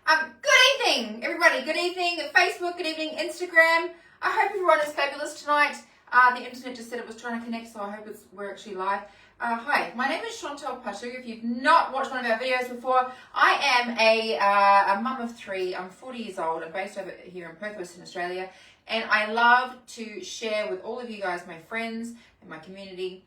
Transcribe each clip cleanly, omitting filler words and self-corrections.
Good evening, everybody. Good evening, Facebook. Good evening, Instagram. I hope everyone is fabulous tonight. The internet just said it was trying to connect, so I hope we're actually live. Hi, my name is Chantelle Patu. If you've not watched one of our videos before, I am a mum of three. I'm 40 years old. I'm based over here in Perth, Western Australia, and I love to share with all of you guys, my friends and my community,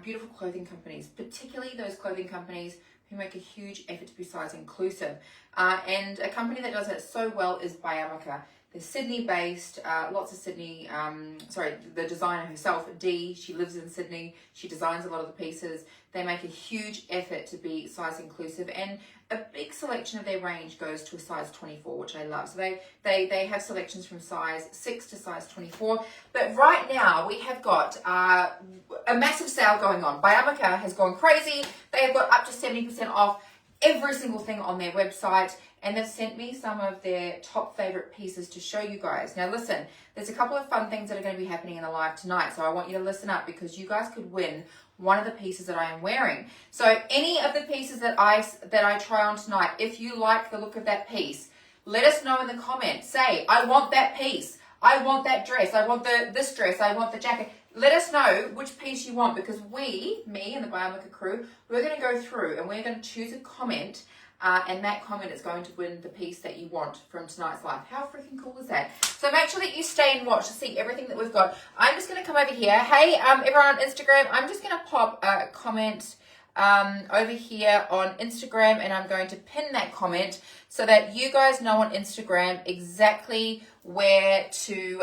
beautiful clothing companies, particularly those clothing companies who make a huge effort to be size inclusive. And a company that does it so well is BYAMICA. They're Sydney based, lots of Sydney, the designer herself, Dee, she lives in Sydney, she designs a lot of the pieces. They make a huge effort to be size inclusive, and a big selection of their range goes to a size 24, which I love. So they have selections from size 6 to size 24. But right now we have got a massive sale going on. BYAMICA has gone crazy. They have got up to 70% off every single thing on their website, and they've sent me some of their top favorite pieces to show you guys. Now listen, there's a couple of fun things that are going to be happening in the live tonight, so I want you to listen up because you guys could win one of the pieces that I am wearing. So any of the pieces that I try on tonight, if you like the look of that piece, let us know in the comments. Say, I want that piece, I want that dress, I want this dress, I want the jacket. Let us know which piece you want, because me and the BYAMICA crew, we're going to go through and we're going to choose a comment, and that comment is going to win the piece that you want from tonight's live. How freaking cool is that? So make sure that you stay and watch to see everything that we've got. I'm just going to come over here. Hey, everyone on Instagram, I'm just going to pop a comment over here on Instagram, and I'm going to pin that comment so that you guys know on Instagram exactly where to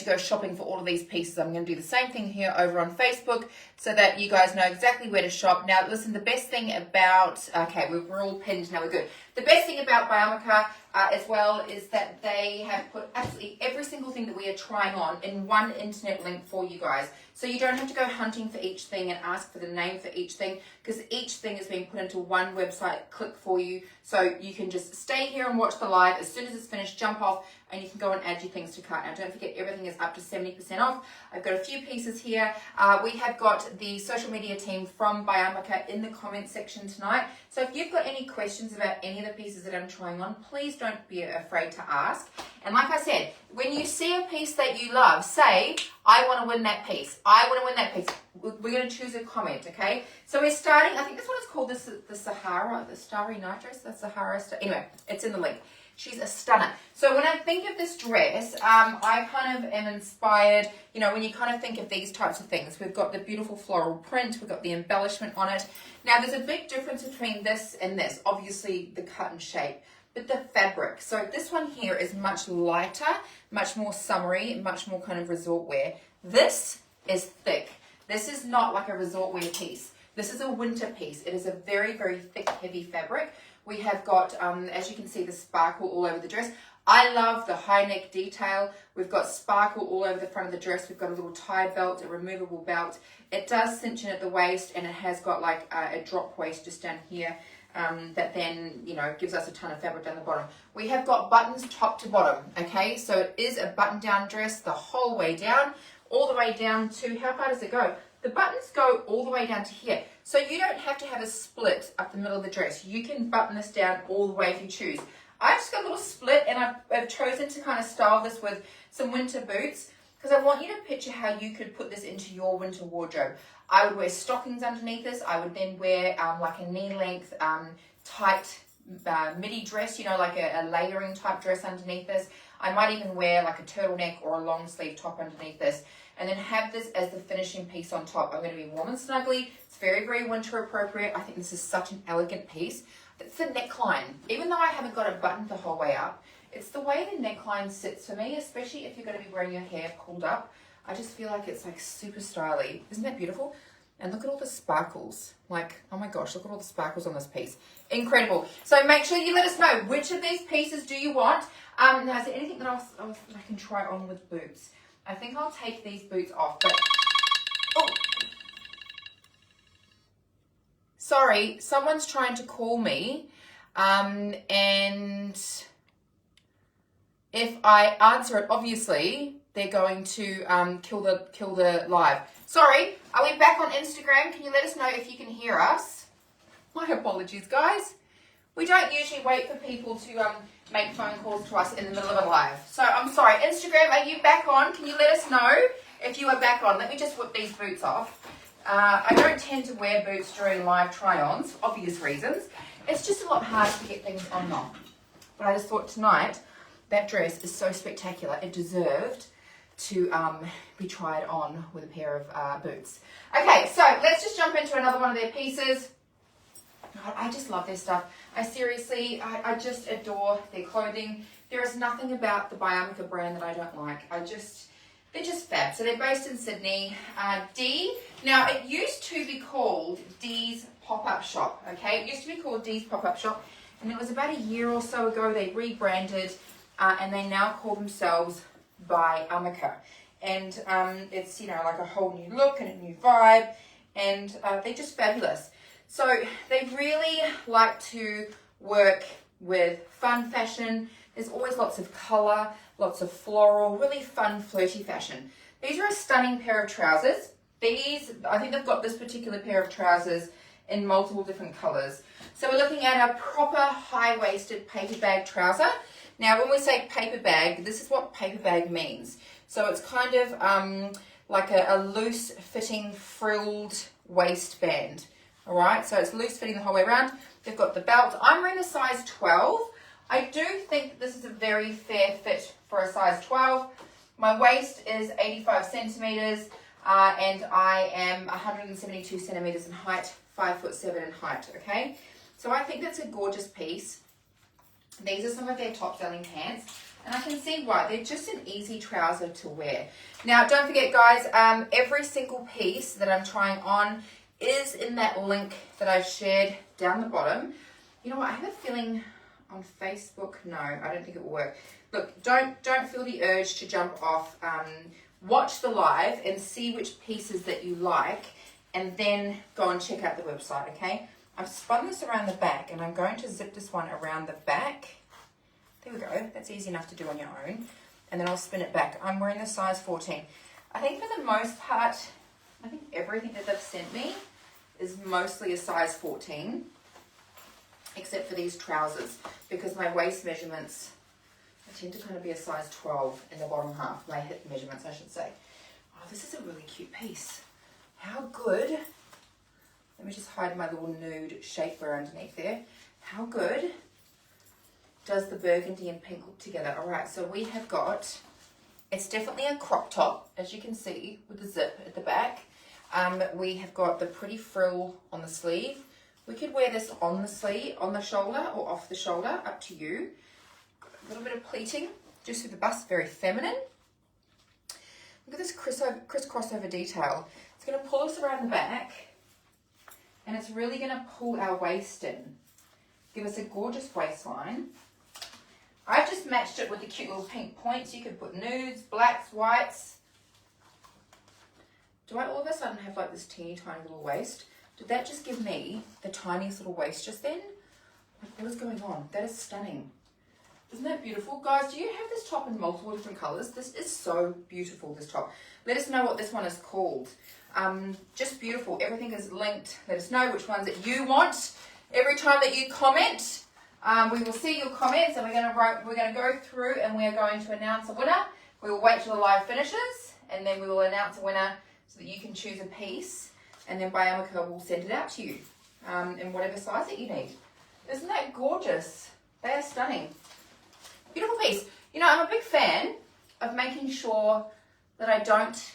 go shopping for all of these pieces. I'm going to do the same thing here over on Facebook so that you guys know exactly where to shop. Now, listen, the best thing about, okay, we're all pinned now, we're good. The best thing about BYAMICA as well is that they have put absolutely every single thing that we are trying on in one internet link for you guys. So you don't have to go hunting for each thing and ask for the name for each thing, because each thing is being put into one website click for you. So you can just stay here and watch the live. As soon as it's finished, jump off and you can go and add your things to cart. Now don't forget, everything is up to 70% off. I've got a few pieces here. We have got the social media team from BYAMICA in the comment section tonight. So if you've got any questions about any of the pieces that I'm trying on, please don't be afraid to ask. And like I said, when you see a piece that you love, say, I want to win that piece. I want to win that piece. We're going to choose a comment, okay? So we're starting, I think this one is called the Sahara, the Starry Night dress, the Sahara, anyway, it's in the link. She's a stunner. So when I think of this dress, I kind of am inspired, you know, when you kind of think of these types of things. We've got the beautiful floral print, we've got the embellishment on it. Now there's a big difference between this and this, obviously the cut and shape, but the fabric. So this one here is much lighter, much more summery, much more kind of resort wear. This is thick. This is not like a resort wear piece. This is a winter piece. It is a very, very thick, heavy fabric. We have got, as you can see, the sparkle all over the dress. I love the high neck detail. We've got sparkle all over the front of the dress. We've got a little tie belt, a removable belt. It does cinch in at the waist, and it has got like a drop waist just down here that then, you know, gives us a ton of fabric down the bottom. We have got buttons top to bottom, okay? So it is a button-down dress the whole way down, all the way down to, how far does it go? The buttons go all the way down to here. So you don't have to have a split up the middle of the dress. You can button this down all the way if you choose. I've just got a little split, and I've chosen to kind of style this with some winter boots, because I want you to picture how you could put this into your winter wardrobe. I would wear stockings underneath this. I would then wear like a knee-length tight midi dress, you know, like a layering type dress underneath this. I might even wear like a turtleneck or a long sleeve top underneath this, and then have this as the finishing piece on top. I'm going to be warm and snuggly. It's very, very winter appropriate. I think this is such an elegant piece. It's the neckline. Even though I haven't got it buttoned the whole way up, it's the way the neckline sits for me, especially if you're going to be wearing your hair pulled up. I just feel like it's like super stylish. Isn't that beautiful? And look at all the sparkles. Like, oh my gosh, look at all the sparkles on this piece. Incredible. So make sure you let us know, which of these pieces do you want? Now, is there anything that else I can try on with boots? I think I'll take these boots off, but... Oh! Sorry, someone's trying to call me, and if I answer it, obviously, they're going to kill the live. Sorry, are we back on Instagram? Can you let us know if you can hear us? My apologies, guys. We don't usually wait for people to make phone calls to us in the middle of a live. So I'm sorry, Instagram, are you back on? Can you let us know if you are back on? Let me just whip these boots off. I don't tend to wear boots during live try-ons for obvious reasons. It's just a lot harder to get things on and off. But I just thought tonight, that dress is so spectacular. It deserved to be tried on with a pair of boots. Okay, so let's just jump into another one of their pieces. God, I just love their stuff. I just adore their clothing. There is nothing about the BYAMICA brand that I don't like. They're just fab. So they're based in Sydney. D. Now, it used to be called D's Pop-Up Shop, okay? It used to be called D's Pop-Up Shop. And it was about a year or so ago they rebranded and they now call themselves BYAMICA. And it's, you know, like a whole new look and a new vibe. And they're just fabulous. So they really like to work with fun fashion. There's always lots of colour, lots of floral, really fun, flirty fashion. These are a stunning pair of trousers. I think they've got this particular pair of trousers in multiple different colours. So we're looking at a proper high-waisted paper bag trouser. Now, when we say paper bag, this is what paper bag means. So it's kind of like a loose-fitting, frilled waistband. All right, so it's loose-fitting the whole way around. They've got the belt. I'm wearing a size 12. I do think this is a very fair fit for a size 12. My waist is 85 centimetres and I am 172 centimetres in height, 5'7" in height, okay? So I think that's a gorgeous piece. These are some of their top selling pants and I can see why. They're just an easy trouser to wear. Now, don't forget guys, every single piece that I'm trying on is in that link that I've shared down the bottom. You know what, I have a feeling on Facebook, no, I don't think it will work. Look, don't feel the urge to jump off. Watch the live and see which pieces that you like and then go and check out the website, okay? I've spun this around the back and I'm going to zip this one around the back. There we go, that's easy enough to do on your own. And then I'll spin it back. I'm wearing the size 14. I think for the most part, I think everything that they've sent me is mostly a size 14, except for these trousers, because my waist measurements, I tend to kind of be a size 12 in the bottom half, my hip measurements, I should say. Oh, this is a really cute piece. How good, let me just hide my little nude shapewear underneath there. How good does the burgundy and pink look together? All right, so we have got, it's definitely a crop top, as you can see, with the zip at the back. We have got the pretty frill on the sleeve. We could wear this on the sleeve, on the shoulder, or off the shoulder, up to you. A little bit of pleating, just through the bust, very feminine. Look at this crisscross over detail. It's going to pull us around the back, and it's really going to pull our waist in. Give us a gorgeous waistline. I've just matched it with the cute little pink points. You could put nudes, blacks, whites. Do I all of a sudden have like this teeny tiny little waist? Did that just give me the tiniest little waist just then? Like, what is going on? That is stunning. Isn't that beautiful? Guys, do you have this top in multiple different colours? This is so beautiful, this top. Let us know what this one is called. Just beautiful. Everything is linked. Let us know which ones that you want. Every time that you comment, we will see your comments and we're going to go through and we are going to announce a winner. We will wait till the live finishes and then we will announce a winner so that you can choose a piece and then BYAMICA will send it out to you in whatever size that you need. Isn't that gorgeous? They are stunning. Beautiful piece. You know, I'm a big fan of making sure that I don't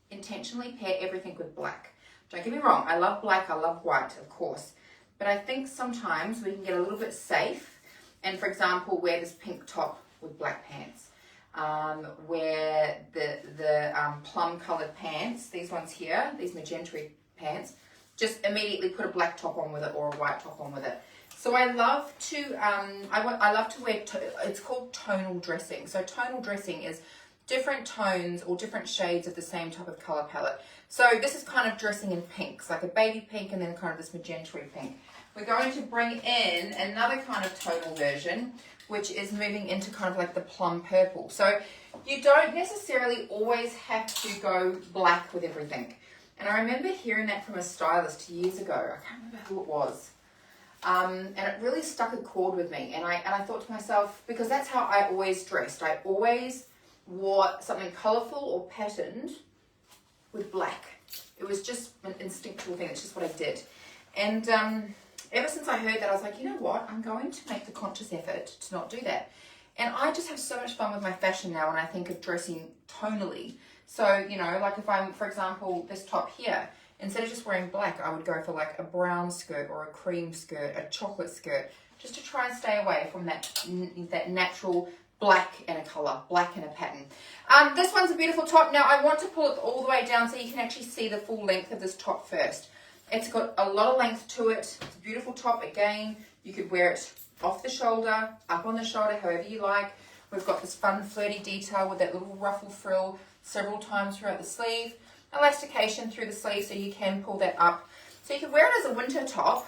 intentionally pair everything with black. Don't get me wrong, I love black, I love white, of course. But I think sometimes we can get a little bit safe and, for example, wear this pink top with black pants. Wear the plum coloured pants, these ones here, these magenta pants, just immediately put a black top on with it or a white top on with it. So I love to, I love to wear, it's called tonal dressing. So tonal dressing is different tones or different shades of the same type of colour palette. So this is kind of dressing in pinks, like a baby pink and then kind of this magenta pink. We're going to bring in another kind of tonal version, which is moving into kind of like the plum purple. So you don't necessarily always have to go black with everything. And I remember hearing that from a stylist years ago. I can't remember who it was. And it really struck a chord with me. And I thought to myself, because that's how I always dressed. I always wore something colourful or patterned with black. It was just an instinctual thing. It's just what I did. And ever since I heard that, I was like, you know what? I'm going to make the conscious effort to not do that. And I just have so much fun with my fashion now when I think of dressing tonally. So, you know, like if I'm, for example, this top here, instead of just wearing black, I would go for like a brown skirt or a cream skirt, a chocolate skirt, just to try and stay away from that natural black in a colour, black in a pattern. This one's a beautiful top. Now, I want to pull it all the way down so you can actually see the full length of this top first. It's got a lot of length to it. It's a beautiful top. Again, you could wear it off the shoulder, up on the shoulder, however you like. We've got this fun flirty detail with that little ruffle frill several times throughout the sleeve. Elastication through the sleeve so you can pull that up. So you can wear it as a winter top,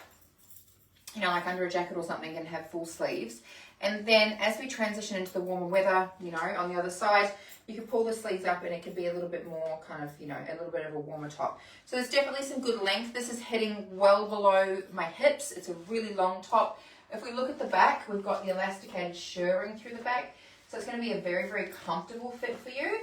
you know, like under a jacket or something, and have full sleeves. And then as we transition into the warmer weather, you know, on the other side, you can pull the sleeves up and it could be a little bit more kind of, you know, a little bit of a warmer top. So there's definitely some good length. This is hitting well below my hips. It's a really long top. If we look at the back, we've got the elasticated shirring through the back. So it's going to be a very, very comfortable fit for you.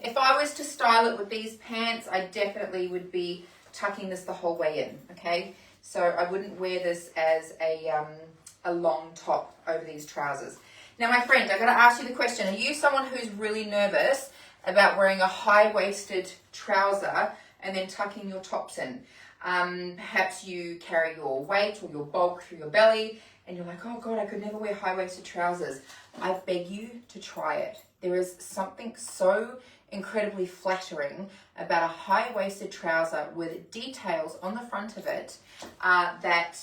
If I was to style it with these pants, I definitely would be tucking this the whole way in, okay? So I wouldn't wear this as a long top over these trousers. Now, my friend, I've got to ask you the question. Are you someone who's really nervous about wearing a high-waisted trouser and then tucking your tops in? Perhaps you carry your weight or your bulk through your belly and you're like, oh God, I could never wear high-waisted trousers. I beg you to try it. There is something so incredibly flattering about a high-waisted trouser with details on the front of it that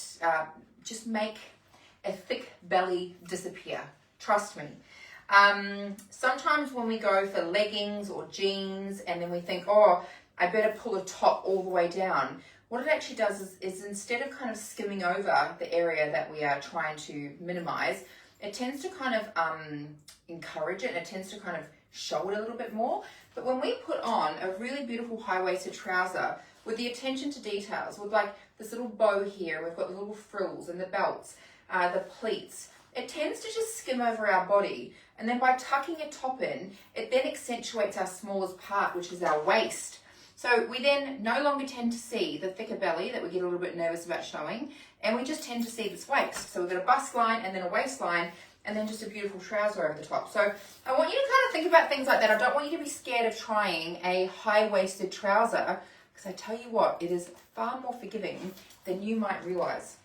just make a thick belly disappear. Trust me. Sometimes when we go for leggings or jeans and then we think, oh, I better pull a top all the way down. What it actually does is instead of kind of skimming over the area that we are trying to minimize, it tends to kind of encourage it, and it tends to kind of show it a little bit more. But when we put on a really beautiful high-waisted trouser with the attention to details, with like this little bow here, we've got the little frills and the belts, the pleats, it tends to just skim over our body. And then by tucking a top in, it then accentuates our smallest part, which is our waist. So we then no longer tend to see the thicker belly that we get a little bit nervous about showing, and we just tend to see this waist. So we've got a bust line and then a waistline, and then just a beautiful trouser over the top. So I want you to kind of think about things like that. I don't want you to be scared of trying a high-waisted trouser, because I tell you what, it is far more forgiving than you might realize.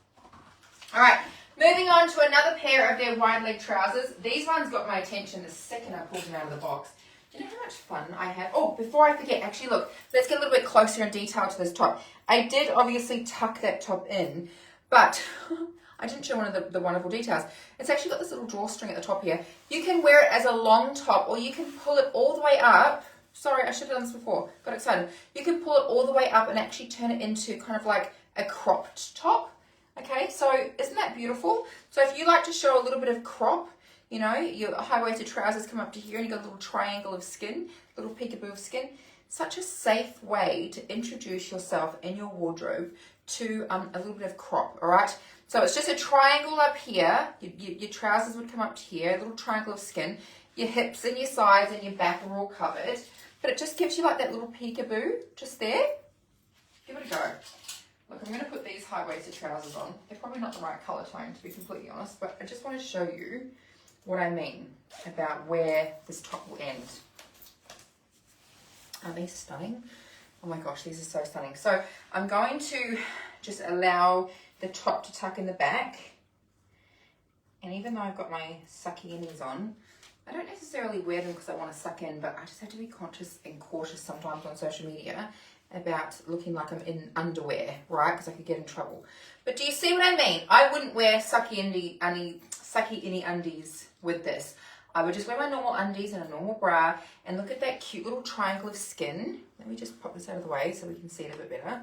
All right, moving on to another pair of their wide leg trousers. These ones got my attention the second I pulled them out of the box. Do you know how much fun I had? Oh, before I forget, actually, look, let's get a little bit closer in detail to this top. I did obviously tuck that top in, but I didn't show one of the wonderful details. It's actually got this little drawstring at the top here. You can wear it as a long top, or you can pull it all the way up. Sorry, I should have done this before. Got excited. You can pull it all the way up and actually turn it into kind of like a cropped top. Okay, so isn't that beautiful? So if you like to show a little bit of crop, you know, your high-waisted trousers come up to here and you've got a little triangle of skin, little peekaboo of skin. Such a safe way to introduce yourself in your wardrobe to a little bit of crop, all right? So it's just a triangle up here. Your trousers would come up to here, a little triangle of skin. Your hips and your sides and your back are all covered. But it just gives you like that little peekaboo just there. Give it a go. Look, I'm going to put these high-waisted trousers on. They're probably not the right colour tone, to be completely honest, but I just want to show you what I mean about where this top will end. Aren't these stunning? Oh my gosh, these are so stunning. So I'm going to just allow the top to tuck in the back. And even though I've got my sucky innies on, I don't necessarily wear them because I want to suck in, but I just have to be conscious and cautious sometimes on social media about looking like I'm in underwear, right? Because I could get in trouble. But do you see what I mean? I wouldn't wear sucky innie undies with this. I would just wear my normal undies and a normal bra, and look at that cute little triangle of skin. Let me just pop this out of the way so we can see it a bit better.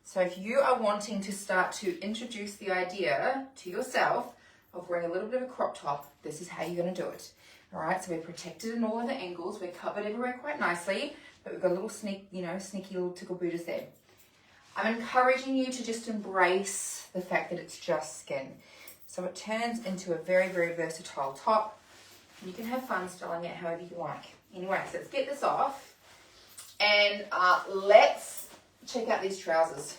So if you are wanting to start to introduce the idea to yourself of wearing a little bit of a crop top, this is how you're going to do it. All right, so we're protected in all of the angles. We're covered everywhere quite nicely, but we've got a little sneaky little tickle booters there. I'm encouraging you to just embrace the fact that it's just skin. So it turns into a very, very versatile top. You can have fun styling it however you like. Anyway, so let's get this off. And let's check out these trousers.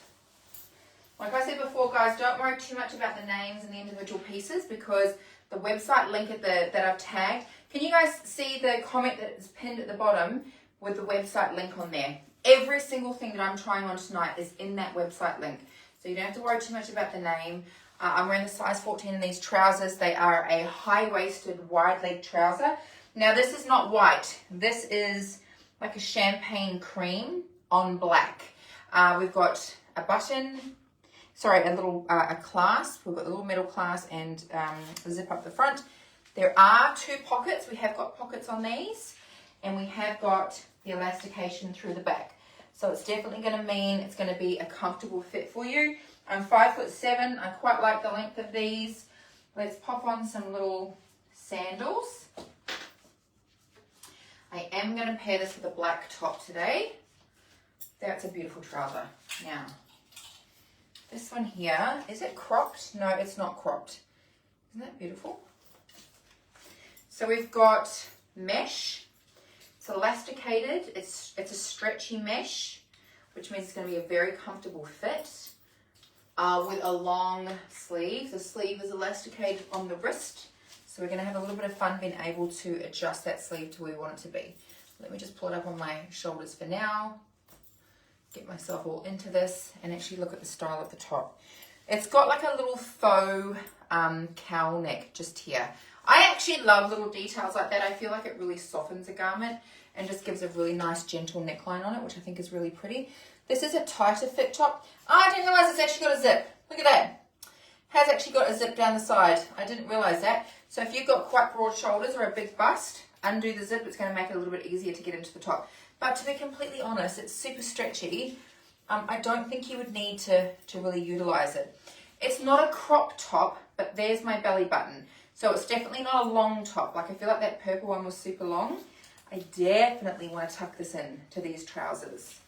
Like I said before, guys, don't worry too much about the names and the individual pieces because the website link that I've tagged. Can you guys see the comment that is pinned at the bottom with the website link on there? Every single thing that I'm trying on tonight is in that website link. So you don't have to worry too much about the name. I'm wearing the size 14 in these trousers. They are a high-waisted, wide-leg trouser. Now, this is not white. This is like a champagne cream on black. We've got a button, sorry, a clasp. We've got a little metal clasp and a zip up the front. There are 2 pockets. We have got pockets on these. And we have got the elastication through the back. So it's definitely going to mean it's going to be a comfortable fit for you. I'm 5'7". I quite like the length of these. Let's pop on some little sandals. I am going to pair this with a black top today. That's a beautiful trouser. Now, this one here, is it cropped? No, it's not cropped. Isn't that beautiful? So we've got mesh. It's elasticated. It's a stretchy mesh, which means it's going to be a very comfortable fit. With a long sleeve. The sleeve is elasticated on the wrist. So we're going to have a little bit of fun being able to adjust that sleeve to where we want it to be. Let me just pull it up on my shoulders for now. Get myself all into this and actually look at the style of the top. It's got like a little faux cowl neck just here. I actually love little details like that. I feel like it really softens a garment and just gives a really nice gentle neckline on it, which I think is really pretty. This is a tighter fit top. Oh, I didn't realize it's actually got a zip. Look at that. Has actually got a zip down the side. I didn't realize that. So if you've got quite broad shoulders or a big bust, undo the zip. It's going to make it a little bit easier to get into the top. But to be completely honest, it's super stretchy. I don't think you would need to really utilize it. It's not a crop top, but there's my belly button. So it's definitely not a long top. Like I feel like that purple one was super long. I definitely want to tuck this in to these trousers.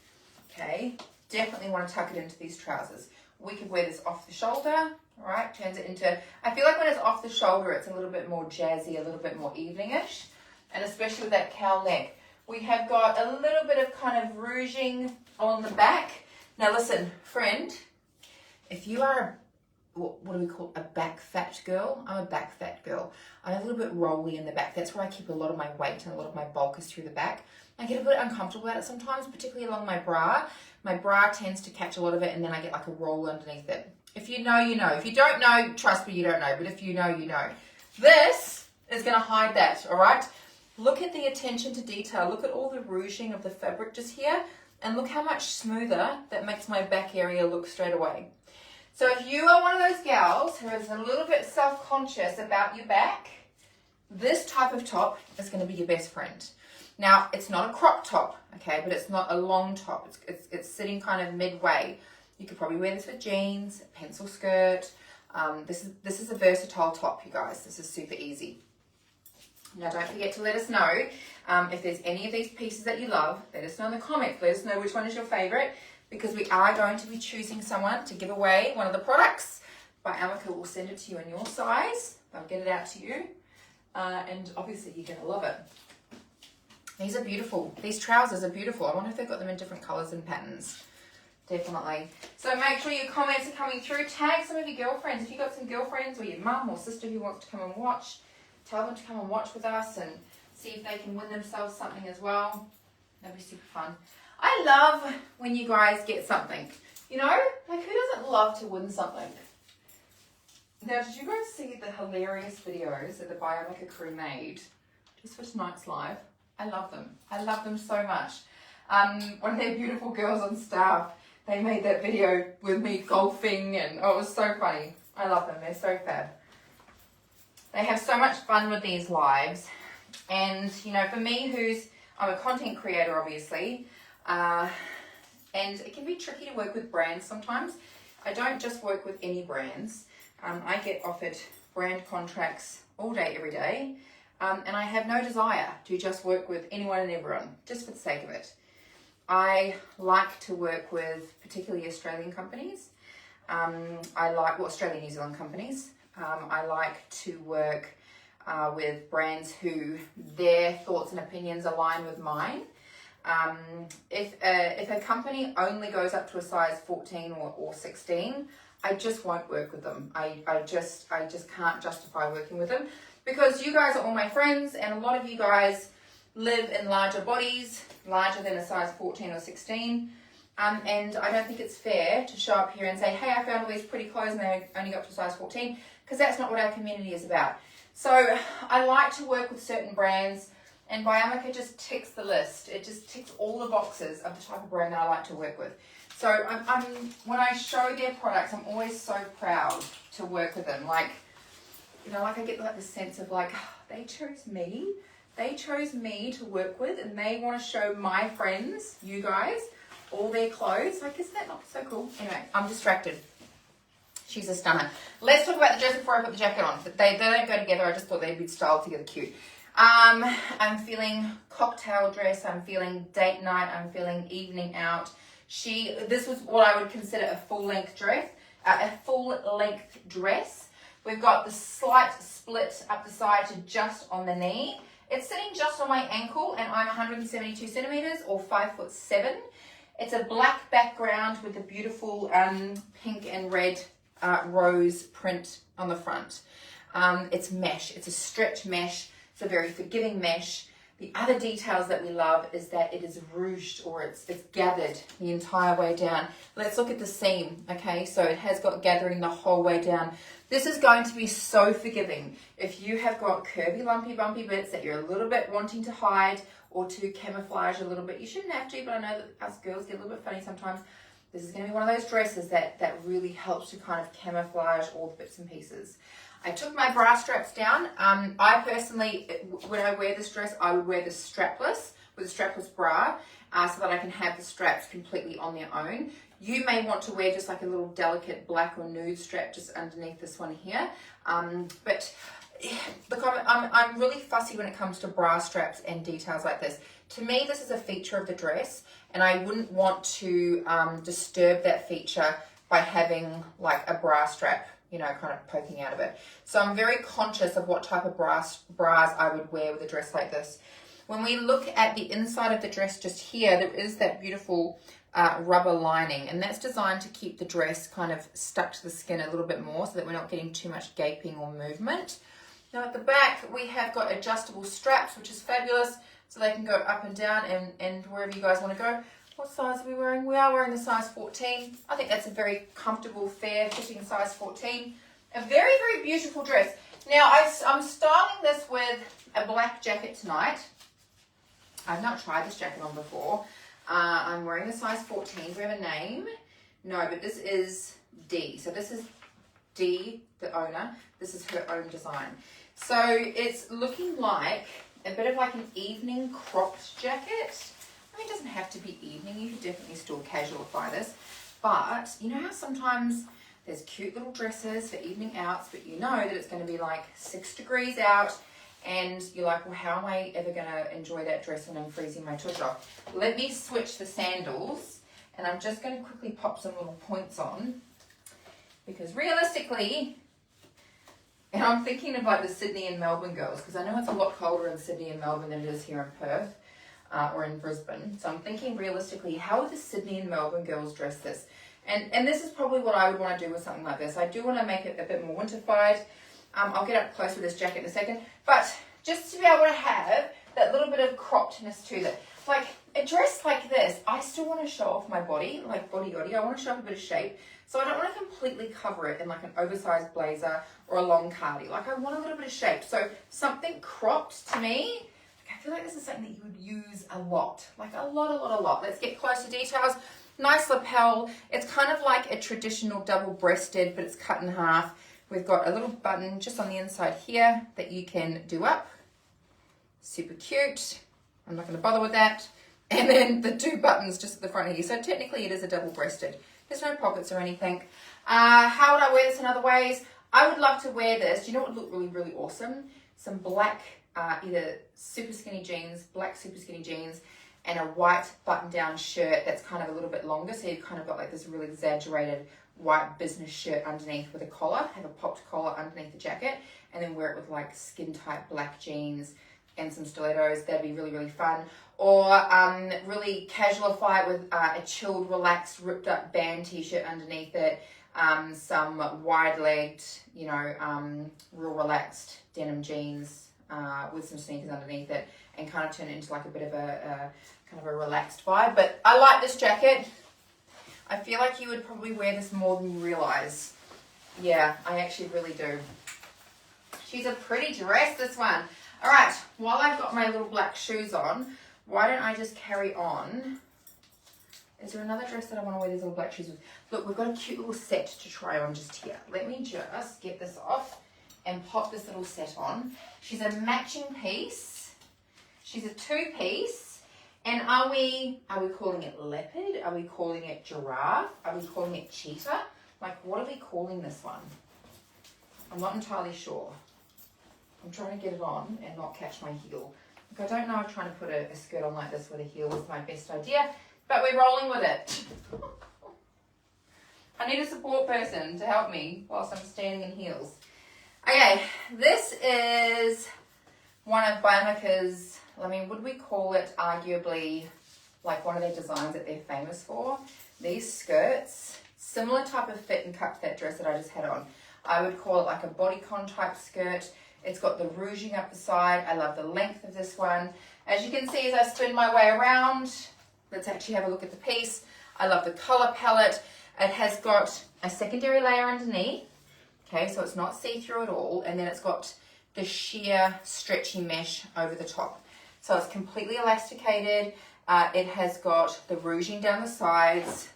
Okay, definitely want to tuck it into these trousers. We could wear this off the shoulder, all right? Turns it into, I feel like when it's off the shoulder, it's a little bit more jazzy, a little bit more evening-ish, and especially with that cowl neck. We have got a little bit of kind of rouging on the back. Now listen, friend, if you are what do we call a back fat girl? I'm a back fat girl. I'm a little bit rolly in the back. That's where I keep a lot of my weight and a lot of my bulk is through the back. I get a bit uncomfortable about it sometimes, particularly along my bra. My bra tends to catch a lot of it and then I get like a roll underneath it. If you know, you know. If you don't know, trust me, you don't know. But if you know, you know. This is going to hide that, all right? Look at the attention to detail. Look at all the rouging of the fabric just here. And look how much smoother that makes my back area look straight away. So if you are one of those gals who is a little bit self-conscious about your back, this type of top is going to be your best friend. Now, it's not a crop top, okay, but it's not a long top. It's sitting kind of midway. You could probably wear this with jeans, pencil skirt. This is a versatile top, you guys. This is super easy. Now, don't forget to let us know if there's any of these pieces that you love. Let us know in the comments. Let us know which one is your favorite, because we are going to be choosing someone to give away one of the products. BYAMICA will send it to you in your size. They'll get it out to you. And obviously, you're going to love it. These are beautiful. These trousers are beautiful. I wonder if they've got them in different colours and patterns. Definitely. So make sure your comments are coming through. Tag some of your girlfriends. If you've got some girlfriends or your mum or sister who wants to come and watch, tell them to come and watch with us and see if they can win themselves something as well. That'd be super fun. I love when you guys get something. You know, like who doesn't love to win something? Now, did you guys see the hilarious videos that the BYAMICA crew made just for tonight's live? I love them. I love them so much. One of their beautiful girls on staff, they made that video with me golfing and oh, it was so funny. I love them. They're so fab. They have so much fun with these lives. And, you know, for me, I'm a content creator, obviously, and it can be tricky to work with brands sometimes. I don't just work with any brands. I get offered brand contracts all day, every day. And I have no desire to just work with anyone and everyone, just for the sake of it. I like to work with particularly Australian companies. I like, well, Australian New Zealand companies. I like to work with brands who their thoughts and opinions align with mine. If a company only goes up to a size 14 or 16, I just won't work with them. I just can't justify working with them, because you guys are all my friends, and a lot of you guys live in larger bodies, larger than a size 14 or 16. And I don't think it's fair to show up here and say, hey, I found all these pretty clothes and they only got to a size 14, because that's not what our community is about. So I like to work with certain brands, and BYAMICA just ticks the list. It just ticks all the boxes of the type of brand that I like to work with. So when I show their products, I'm always so proud to work with them. Like, you know, like I get like the sense of like, oh, they chose me. They chose me to work with, and they want to show my friends, you guys, all their clothes. Like, isn't that not so cool? Anyway, I'm distracted. She's a stunner. Let's talk about the dress before I put the jacket on. They don't go together. I just thought they'd be styled together cute. I'm feeling cocktail dress. I'm feeling date night. I'm feeling evening out. This was what I would consider a full-length dress. We've got the slight split up the side to just on the knee. It's sitting just on my ankle, and I'm 172 centimeters or 5'7". It's a black background with a beautiful pink and red rose print on the front. It's mesh. It's a stretch mesh. It's a very forgiving mesh. The other details that we love is that it is ruched, or it's gathered the entire way down. Let's look at the seam, okay? So it has got gathering the whole way down. This is going to be so forgiving. If you have got curvy, lumpy, bumpy bits that you're a little bit wanting to hide or to camouflage a little bit, you shouldn't have to, but I know that us girls get a little bit funny sometimes. This is going to be one of those dresses that really helps to kind of camouflage all the bits and pieces. I took my bra straps down. I personally, when I wear this dress, I would wear this strapless, with a strapless bra, so that I can have the straps completely on their own. You may want to wear just like a little delicate black or nude strap just underneath this one here. But look, I'm really fussy when it comes to bra straps and details like this. To me, this is a feature of the dress, and I wouldn't want to disturb that feature by having like a bra strap, you know, kind of poking out of it. So I'm very conscious of what type of bras I would wear with a dress like this. When we look at the inside of the dress just here, there is that beautiful rubber lining, and that's designed to keep the dress kind of stuck to the skin a little bit more so that we're not getting too much gaping or movement. Now at the back, we have got adjustable straps, which is fabulous, so they can go up and down and wherever you guys want to go. What size are we wearing? We are wearing the size 14. I think that's a very comfortable, fair fitting size 14. A very, very beautiful dress. Now, I'm styling this with a black jacket tonight. I've not tried this jacket on before. I'm wearing the size 14. Do we have a name? No, but this is D. So this is D, the owner. This is her own design. So it's looking like a bit of like an evening cropped jacket. I mean, it doesn't have to be evening. You could definitely still casualify this. But you know how sometimes there's cute little dresses for evening outs, but you know that it's going to be like 6 degrees out, and you're like, well, how am I ever going to enjoy that dress when I'm freezing my tush off? Let me switch the sandals, and I'm just going to quickly pop some little points on, because realistically, and I'm thinking about the Sydney and Melbourne girls, because I know it's a lot colder in Sydney and Melbourne than it is here in Perth. Or in Brisbane. So I'm thinking realistically, how would the Sydney and Melbourne girls dress this? And this is probably what I would want to do with something like this. I do want to make it a bit more winterfied. I'll get up close with this jacket in a second. But just to be able to have that little bit of croppedness to it. Like a dress like this, I still want to show off my body, like body. I want to show off a bit of shape. So I don't want to completely cover it in like an oversized blazer or a long cardi. Like I want a little bit of shape. So something cropped to me, I feel like this is something that you would use a lot, like a lot. Let's get close to details. Nice lapel. It's kind of like a traditional double-breasted, but it's cut in half. We've got a little button just on the inside here that you can do up. Super cute. I'm not going to bother with that. And then the 2 buttons just at the front here. So technically it is a double-breasted. There's no pockets or anything. How would I wear this in other ways? I would love to wear this. Do you know what would look really, really awesome? Some black either super skinny jeans, black super skinny jeans, and a white button-down shirt that's kind of a little bit longer. So you've kind of got like this really exaggerated white business shirt underneath with a collar, have a popped collar underneath the jacket, and then wear it with like skin-tight black jeans and some stilettos. That'd be really, really fun. Or really casualify it with a chilled, relaxed, ripped up band t-shirt underneath it, some wide-legged, you know, real relaxed denim jeans with some sneakers underneath it, and kind of turn it into like a bit of a kind of a relaxed vibe. But I like this jacket. I feel like you would probably wear this more than you realize. Yeah, I actually really do. She's a pretty dress, this one. All right, while I've got my little black shoes on, why don't I just carry on? Is there another dress that I want to wear these little black shoes with? Look, we've got a cute little set to try on just here. Let me just get this off and pop this little set on. She's a matching piece. She's a two-piece. And are we calling it leopard? Are we calling it giraffe? Are we calling it cheetah? Like, what are we calling this one? I'm not entirely sure. I'm trying to get it on and not catch my heel. Like, I don't know if trying to put a skirt on like this with a heel is my best idea, but we're rolling with it. I need a support person to help me whilst I'm standing in heels. Okay, this is one of BYAMICA's, I mean, would we call it arguably like one of their designs that they're famous for? These skirts, similar type of fit and cut to that dress that I just had on. I would call it like a bodycon type skirt. It's got the ruching up the side. I love the length of this one. As you can see, as I spin my way around, let's actually have a look at the piece. I love the color palette. It has got a secondary layer underneath. Okay, so it's not see-through at all. And then it's got the sheer stretchy mesh over the top. So it's completely elasticated. It has got the ruching down the sides.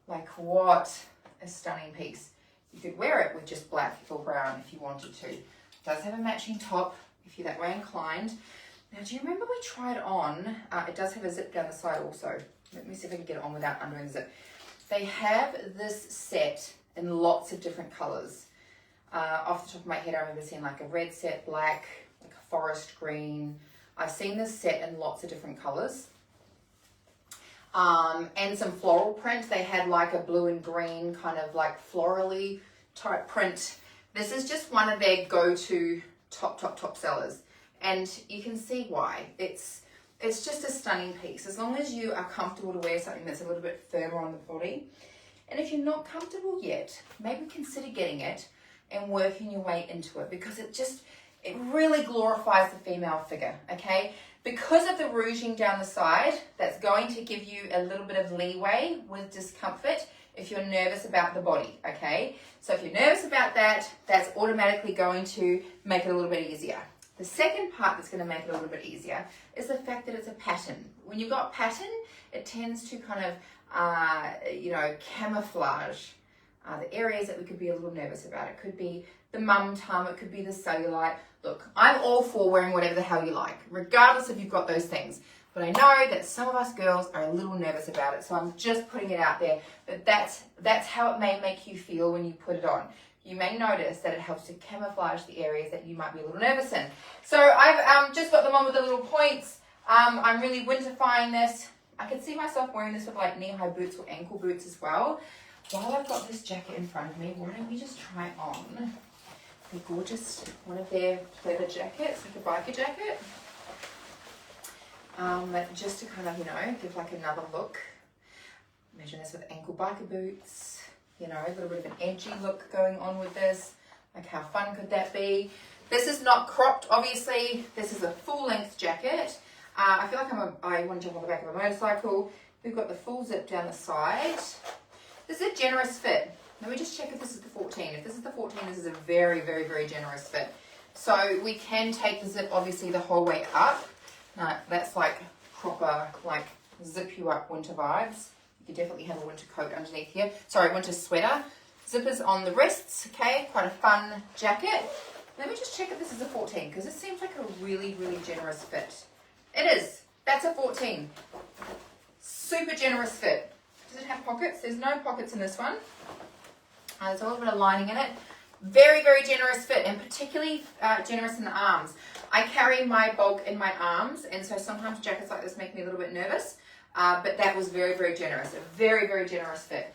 Like, what a stunning piece. You could wear it with just black or brown if you wanted to. It does have a matching top if you're that way inclined. Now, do you remember we tried on, it does have a zip down the side also. Let me see if I can get it on without undoing the zip. They have this set in lots of different colors. Off the top of my head, I remember seeing like a red set, black, like a forest green. I've seen this set in lots of different colors. And some floral print. They had like a blue and green kind of like florally type print. This is just one of their go-to top sellers. And you can see why. It's just a stunning piece. As long as you are comfortable to wear something that's a little bit firmer on the body. And if you're not comfortable yet, maybe consider getting it and working your way into it, because it really glorifies the female figure, okay? Because of the ruching down the side, that's going to give you a little bit of leeway with discomfort if you're nervous about the body, okay? So if you're nervous about that, that's automatically going to make it a little bit easier. The second part that's going to make it a little bit easier is the fact that it's a pattern. When you've got pattern, it tends to kind of, camouflage the areas that we could be a little nervous about. It could be the mum tum, it could be the cellulite. Look, I'm all for wearing whatever the hell you like, regardless if you've got those things. But I know that some of us girls are a little nervous about it, so I'm just putting it out there that that's how it may make you feel when you put it on. You may notice that it helps to camouflage the areas that you might be a little nervous in. So I've just got them on with the little points. I'm really winterfying this. I could see myself wearing this with like knee-high boots or ankle boots as well. While I've got this jacket in front of me, why don't we just try on the gorgeous, one of their pleather jackets, like a biker jacket. Just to kind of, give like another look. Imagine this with ankle biker boots, a little bit of an edgy look going on with this. Like, how fun could that be? This is not cropped, obviously. This is a full-length jacket. I feel like I want to jump on the back of a motorcycle. We've got the full zip down the side. This is a generous fit. Let me just check if this is the 14. If this is the 14, this is a very, very, very generous fit. So we can take the zip, obviously, the whole way up. Now, that's like proper, like, zip you up winter vibes. You could definitely have a winter coat underneath here. Sorry, winter sweater. Zippers on the wrists, okay? Quite a fun jacket. Let me just check if this is a 14, because this seems like a really, really generous fit. It is. That's a 14. Super generous fit. Does it have pockets? There's no pockets in this one. There's a little bit of lining in it. Very, very generous fit, and particularly generous in the arms. I carry my bulk in my arms, and so sometimes jackets like this make me a little bit nervous, but that was very, very generous. A very, very generous fit.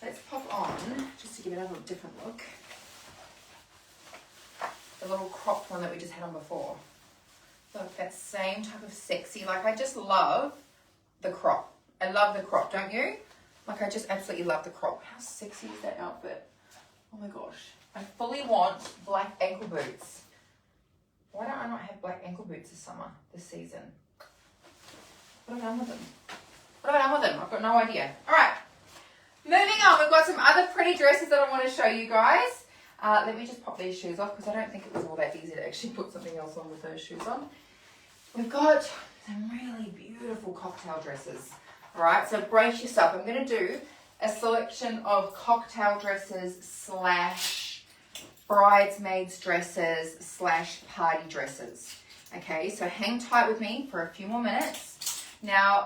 Let's pop on, just to give it a little different look, the little cropped one that we just had on before. Look, that same type of sexy, like I just love the crop. I love the crop, don't you? Like I just absolutely love the crop. How sexy is that outfit? Oh my gosh. I fully want black ankle boots. Why don't I not have black ankle boots this season? What have I done with them? What have I done with them? I've got no idea. All right. Moving on, we've got some other pretty dresses that I want to show you guys. Let me just pop these shoes off because I don't think it was all that easy to actually put something else on with those shoes on. We've got some really beautiful cocktail dresses. All right, so brace yourself. I'm going to do a selection of cocktail dresses slash bridesmaids dresses slash party dresses. Okay, so hang tight with me for a few more minutes. Now,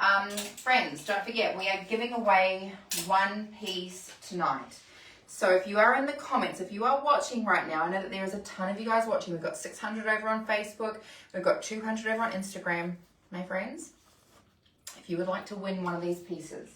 friends, don't forget, we are giving away one piece tonight. So if you are in the comments, if you are watching right now, I know that there is a ton of you guys watching. We've got 600 over on Facebook. We've got 200 over on Instagram. My friends, if you would like to win one of these pieces,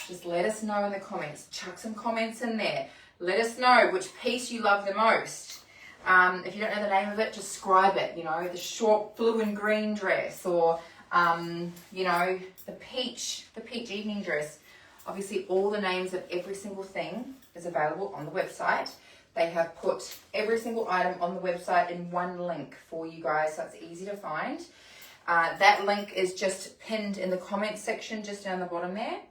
just let us know in the comments. Chuck some comments in there. Let us know which piece you love the most. If you don't know the name of it, just describe it. You know, the short blue and green dress, or you know, the peach evening dress. Obviously, all the names of every single thing is available on the website. They have put every single item on the website in one link for you guys, so it's easy to find. That link is just pinned in the comments section just down the bottom there.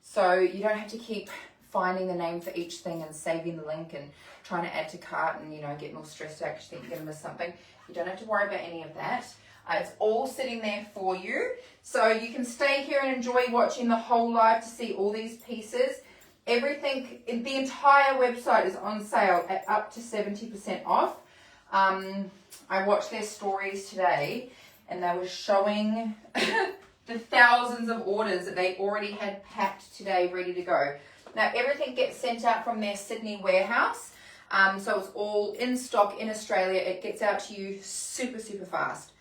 So you don't have to keep finding the name for each thing and saving the link and trying to add to cart and, you know, get more stressed out because you think you're going to miss something. You don't have to worry about any of that. It's all sitting there for you. So you can stay here and enjoy watching the whole live to see all these pieces. Everything, the entire website is on sale at up to 70% off. I watched their stories today and they were showing the thousands of orders that they already had packed today, ready to go. Now, everything gets sent out from their Sydney warehouse. So it's all in stock in Australia. It gets out to you super, super fast.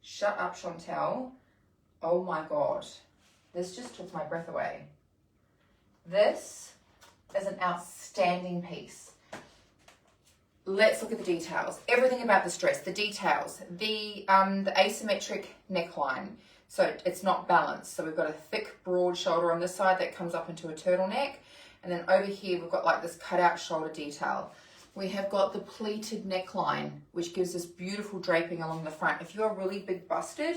Shut up, Chantelle. Oh my God. This just took my breath away. This is an outstanding piece. Let's look at the details. Everything about this dress, the details, the asymmetric neckline. So it's not balanced. So we've got a thick, broad shoulder on this side that comes up into a turtleneck. And then over here, we've got like this cutout shoulder detail. We have got the pleated neckline, which gives us beautiful draping along the front. If you're really big busted,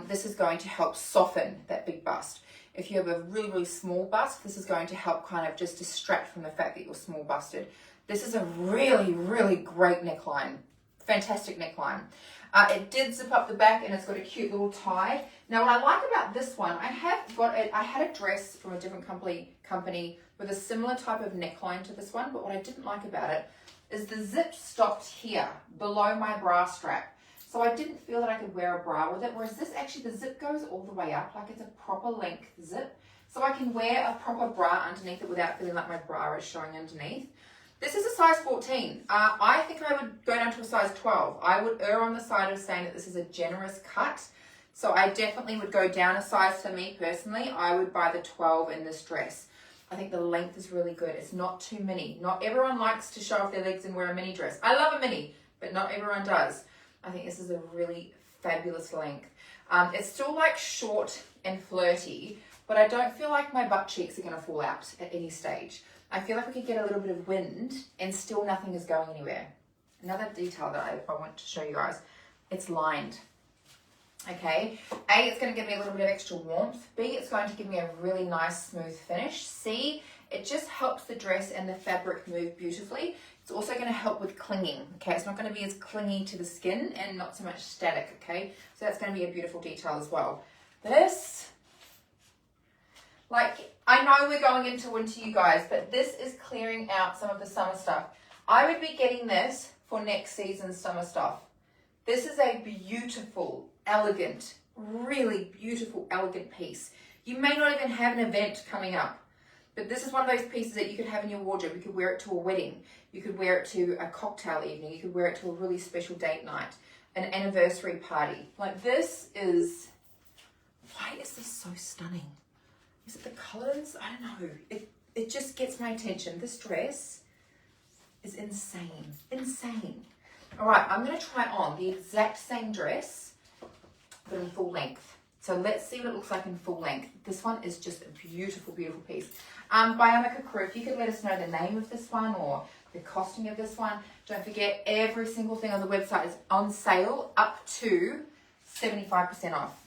this is going to help soften that big bust. If you have a really, really small bust, this is going to help kind of just distract from the fact that you're small busted. This is a really, really great neckline. Fantastic neckline. It did zip up the back and it's got a cute little tie. Now, what I like about this one, I had a dress from a different company with a similar type of neckline to this one, but what I didn't like about it is the zip stopped here below my bra strap. So I didn't feel that I could wear a bra with it, whereas this actually, the zip goes all the way up, like it's a proper length zip. So I can wear a proper bra underneath it without feeling like my bra is showing underneath. This is a size 14. I think I would go down to a size 12. I would err on the side of saying that this is a generous cut. So I definitely would go down a size for me personally. I would buy the 12 in this dress. I think the length is really good. It's not too mini. Not everyone likes to show off their legs and wear a mini dress. I love a mini, but not everyone does. I think this is a really fabulous length. It's still like short and flirty, but I don't feel like my butt cheeks are going to fall out at any stage. I feel like we could get a little bit of wind and still nothing is going anywhere. Another detail that I want to show you guys, it's lined. Okay, A, it's going to give me a little bit of extra warmth. B, it's going to give me a really nice smooth finish. C, it just helps the dress and the fabric move beautifully. It's also going to help with clinging. Okay, it's not going to be as clingy to the skin and not so much static. Okay, so that's going to be a beautiful detail as well. This, like, I know we're going into winter, you guys, but this is clearing out some of the summer stuff. I would be getting this for next season's summer stuff. This is a beautiful, elegant, really beautiful, elegant piece. You may not even have an event coming up. But this is one of those pieces that you could have in your wardrobe. You could wear it to a wedding. You could wear it to a cocktail evening. You could wear it to a really special date night, an anniversary party. Like this is, why is this so stunning? Is it the colors? I don't know. It just gets my attention. This dress is insane, insane. All right, I'm gonna try on the exact same dress, but in full length. So let's see what it looks like in full length. This one is just a beautiful, beautiful piece. BYAMICA crew, if you could let us know the name of this one or the costing of this one. Don't forget, every single thing on the website is on sale up to 75% off.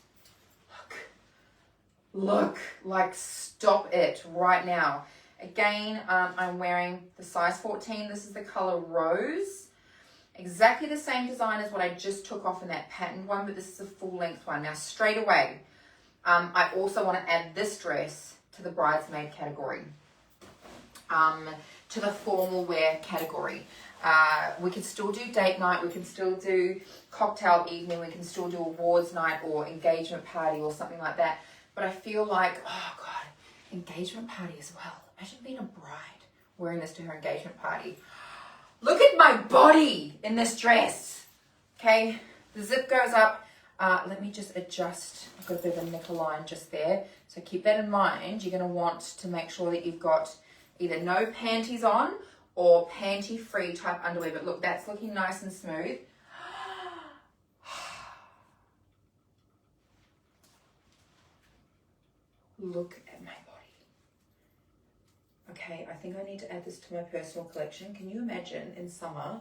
Look, like stop it right now. Again, I'm wearing the size 14. This is the color Rose. Exactly the same design as what I just took off in that patterned one, but this is a full length one. Now straight away, I also want to add this dress to the bridesmaid category, to the formal wear category. We can still do date night, we can still do cocktail evening, we can still do awards night or engagement party or something like that. But I feel like, oh God, engagement party as well. Imagine being a bride wearing this to her engagement party. Look at my body in this dress. Okay, the zip goes up. Let me just adjust. I've got a bit of a neckline just there. So keep that in mind. You're going to want to make sure that you've got either no panties on or panty-free type underwear. But look, that's looking nice and smooth. Look at my body. Okay, I think I need to add this to my personal collection. Can you imagine in summer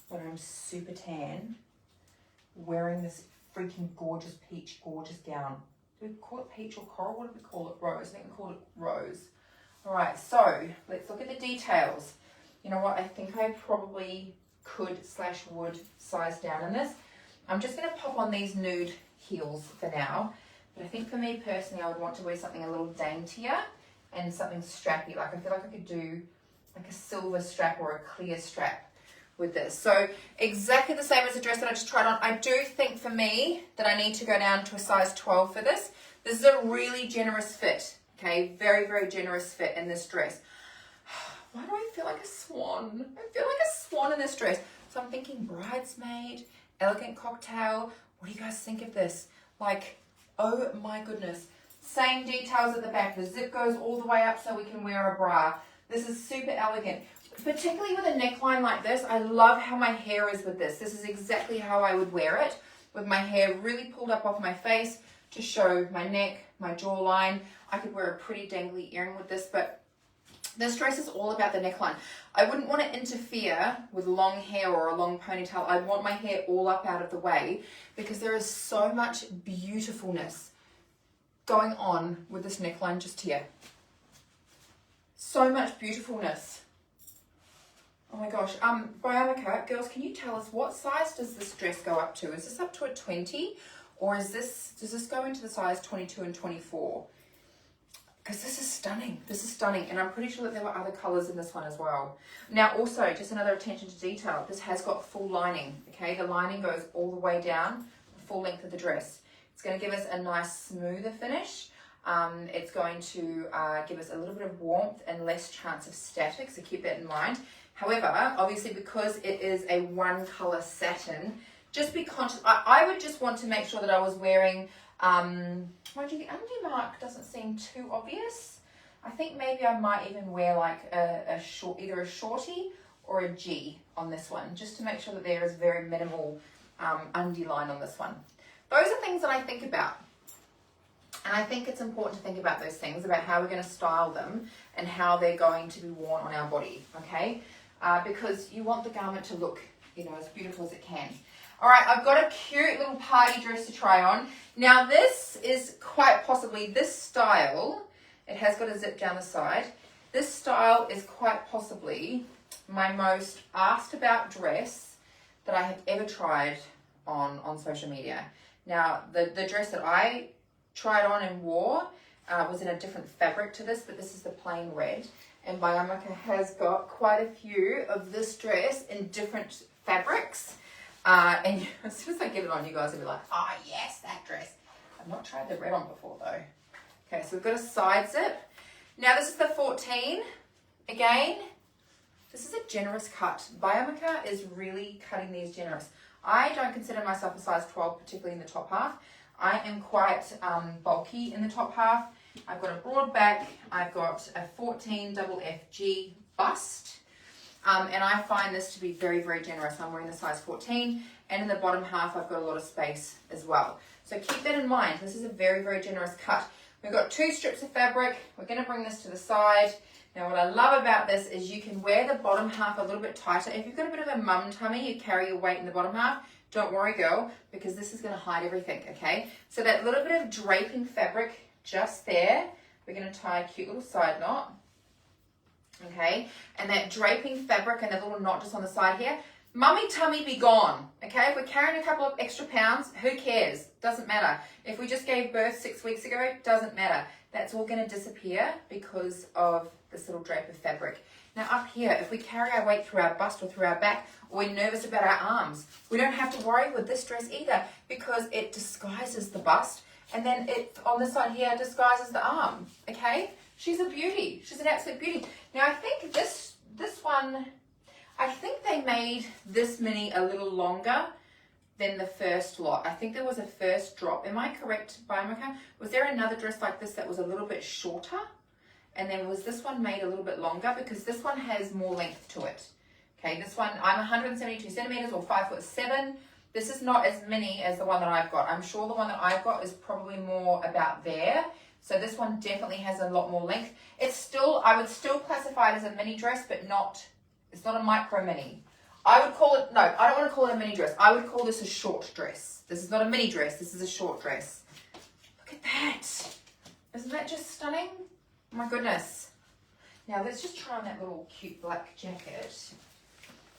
when I'm super tan wearing this freaking gorgeous peach, gorgeous gown? Do we call it peach or coral? What do we call it? Rose. I think we call it rose. All right, so let's look at the details. You know what? I think I probably could/would size down in this. I'm just going to pop on these nude heels for now. But I think for me personally, I would want to wear something a little daintier and something strappy. Like I feel like I could do like a silver strap or a clear strap with this. So exactly the same as the dress that I just tried on. I do think for me that I need to go down to a size 12 for this. This is a really generous fit. Okay, very, very generous fit in this dress. Why do I feel like a swan? I feel like a swan in this dress. So I'm thinking bridesmaid, elegant cocktail. What do you guys think of this? Like, oh my goodness. Same details at the back. The zip goes all the way up so we can wear a bra. This is super elegant. Particularly with a neckline like this, I love how my hair is with this. This is exactly how I would wear it, with my hair really pulled up off my face to show my neck, my jawline. I could wear a pretty dangly earring with this, but this dress is all about the neckline. I wouldn't want to interfere with long hair or a long ponytail. I'd want my hair all up out of the way because there is so much beautifulness going on with this neckline just here. So much beautifulness. Oh my gosh. BYAMICA, girls, can you tell us what size does this dress go up to? Is this up to a 20 or does this go into the size 22 and 24? Because this is stunning. This is stunning. And I'm pretty sure that there were other colors in this one as well. Now also, just another attention to detail. This has got full lining. Okay, the lining goes all the way down the full length of the dress. It's going to give us a nice smoother finish. It's going to give us a little bit of warmth and less chance of static. So keep that in mind. However, obviously because it is a one color satin, just be conscious. I would just want to make sure that I was wearing, mind you, the undie mark doesn't seem too obvious. I think maybe I might even wear like either a shorty or a G on this one, just to make sure that there is very minimal undie line on this one. Those are things that I think about. And I think it's important to think about those things, about how we're going to style them and how they're going to be worn on our body, okay? Because you want the garment to look, you know, as beautiful as it can. All right, I've got a cute little party dress to try on. Now this is quite possibly, this style, it has got a zip down the side. This style is quite possibly my most asked about dress that I have ever tried on social media. Now, the dress that I tried on and wore was in a different fabric to this, but this is the plain red. And BYAMICA has got quite a few of this dress in different fabrics. And as soon as I get it on, you guys will be like, oh yes, that dress. I've not tried the red on before though. Okay, so we've got a side zip. Now this is the 14. Again, this is a generous cut. BYAMICA is really cutting these generous. I don't consider myself a size 12, particularly in the top half. I am quite bulky in the top half. I've got a broad back. I've got a 14 double FG bust. And I find this to be very, very generous. I'm wearing the size 14. And in the bottom half, I've got a lot of space as well. So keep that in mind. This is a very, very generous cut. We've got 2 strips of fabric. We're going to bring this to the side. Now what I love about this is you can wear the bottom half a little bit tighter. If you've got a bit of a mum tummy, you carry your weight in the bottom half, don't worry girl, because this is going to hide everything, okay? So that little bit of draping fabric just there, we're going to tie a cute little side knot, okay? And that draping fabric and that little knot just on the side here, mummy tummy be gone, okay? If we're carrying a couple of extra pounds, who cares? Doesn't matter. If we just gave birth 6 weeks ago, doesn't matter. That's all going to disappear because of this little drape of fabric. Now up here, if we carry our weight through our bust or through our back, or we're nervous about our arms, we don't have to worry with this dress either because it disguises the bust and then it on this side here disguises the arm, okay? She's a beauty. She's an absolute beauty. Now I think this one, I think they made this mini a little longer than the first lot. I think there was a first drop. Am I correct, BYAMICA? Was there another dress like this that was a little bit shorter? And then was this one made a little bit longer? Because this one has more length to it. Okay, this one, I'm 172 centimeters or 5'7". This is not as mini as the one that I've got. I'm sure the one that I've got is probably more about there. So this one definitely has a lot more length. It's still, I would still classify it as a mini dress, but not, it's not a micro mini. I would call it, no, I don't want to call it a mini dress. I would call this a short dress. This is not a mini dress, this is a short dress. Look at that. Isn't that just stunning? Oh my goodness. Now let's just try on that little cute black jacket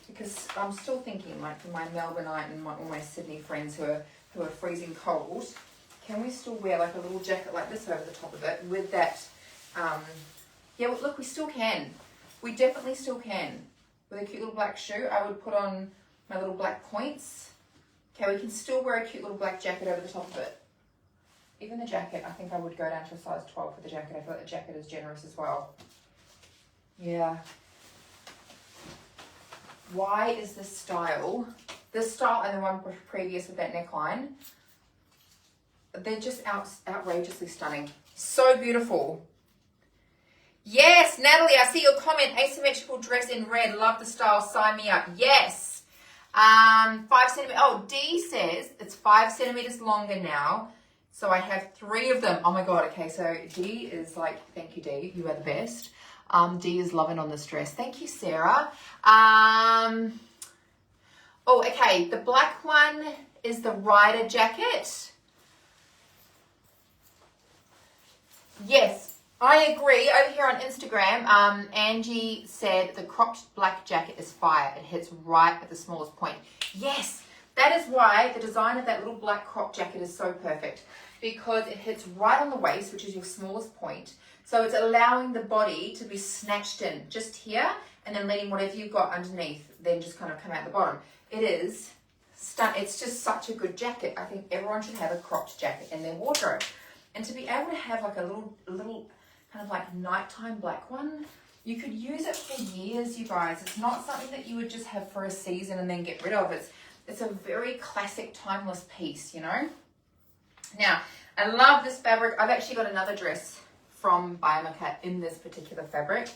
because I'm still thinking like for my Melbourneite and all my Sydney friends who are freezing cold, can we still wear like a little jacket like this over the top of it with that, yeah, well, look, we still can. We definitely still can. With a cute little black shoe, I would put on my little black points. Okay, we can still wear a cute little black jacket over the top of it. Even the jacket, I think I would go down to a size 12 for the jacket. I feel like the jacket is generous as well. Yeah. Why is this style and the one previous with that neckline, they're just outrageously stunning. So beautiful. Yes, Natalie, I see your comment. Asymmetrical dress in red. Love the style. Sign me up. Yes. 5 centimeters. Oh, D says it's 5 centimeters longer now. So I have 3 of them. Oh my God. Okay. So D is like, thank you, D. You are the best. D is loving on this dress. Thank you, Sarah. Oh, okay. The black one is the rider jacket. Yes, I agree. Over here on Instagram, Angie said the cropped black jacket is fire. It hits right at the smallest point. Yes, that is why the design of that little black crop jacket is so perfect, because it hits right on the waist, which is your smallest point. So it's allowing the body to be snatched in just here and then letting whatever you've got underneath then just kind of come out the bottom. It is it's just such a good jacket. I think everyone should have a cropped jacket in their wardrobe. And to be able to have like a little kind of like nighttime black one, you could use it for years, you guys. It's not something that you would just have for a season and then get rid of. It's a very classic, timeless piece, you know. Now, I love this fabric. I've actually got another dress from BYAMICA in this particular fabric.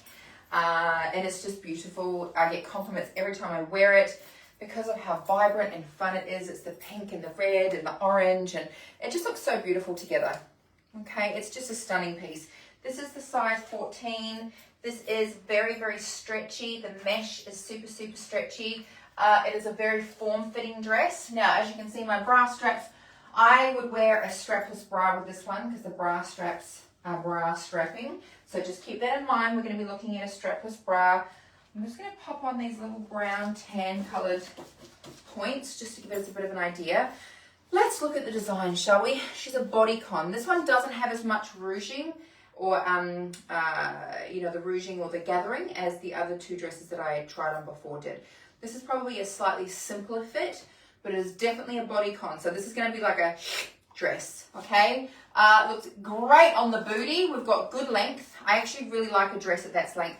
And it's just beautiful. I get compliments every time I wear it because of how vibrant and fun it is. It's the pink and the red and the orange, and it just looks so beautiful together. Okay, it's just a stunning piece. This is the size 14. This is very, very stretchy. The mesh is super, super stretchy. It is a very form-fitting dress. Now, as you can see, my bra straps, I would wear a strapless bra with this one because the bra straps are bra strapping. So just keep that in mind. We're going to be looking at a strapless bra. I'm just going to pop on these little brown tan coloured points just to give us a bit of an idea. Let's look at the design, shall we? She's a bodycon. This one doesn't have as much ruching or, you know, the ruching or the gathering as the other 2 dresses that I tried on before did. This is probably a slightly simpler fit, but it is definitely a bodycon. So this is going to be like a dress, okay? Looks great on the booty. We've got good length. I actually really like a dress at that length.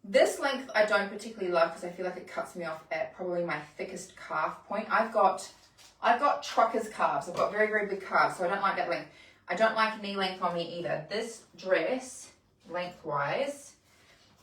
This length I don't particularly love because I feel like it cuts me off at probably my thickest calf point. I've got trucker's calves. I've got very, very big calves, so I don't like that length. I don't like knee length on me either. This dress, lengthwise,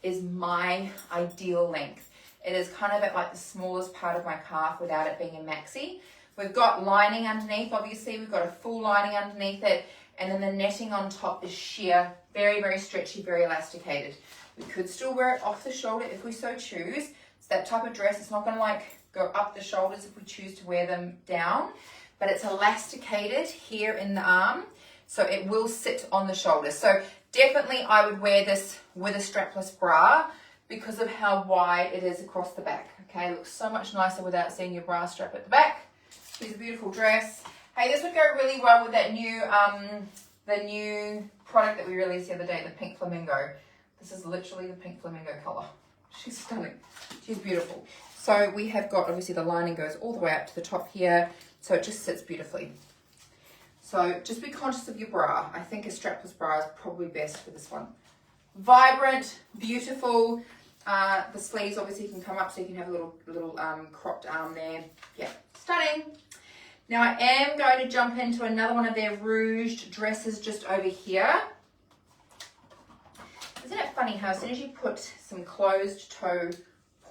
is my ideal length. It is kind of at like the smallest part of my calf without it being a maxi. We've got lining underneath, obviously. We've got a full lining underneath it. And then the netting on top is sheer, very, very stretchy, very elasticated. We could still wear it off the shoulder if we so choose. It's that type of dress. It's not going to like go up the shoulders if we choose to wear them down. But it's elasticated here in the arm. So it will sit on the shoulders. So definitely I would wear this with a strapless bra because of how wide it is across the back. Okay, it looks so much nicer without seeing your bra strap at the back. It's a beautiful dress. Hey, this would go really well with that new, the new product that we released the other day, the pink flamingo. This is literally the pink flamingo color. She's stunning. She's beautiful. So we have got, obviously the lining goes all the way up to the top here. So it just sits beautifully. So just be conscious of your bra. I think a strapless bra is probably best for this one. Vibrant, beautiful. The sleeves obviously can come up so you can have a little cropped arm there. Yeah, stunning. Now I am going to jump into another one of their rouged dresses just over here. Isn't it funny how as soon as you put some closed toe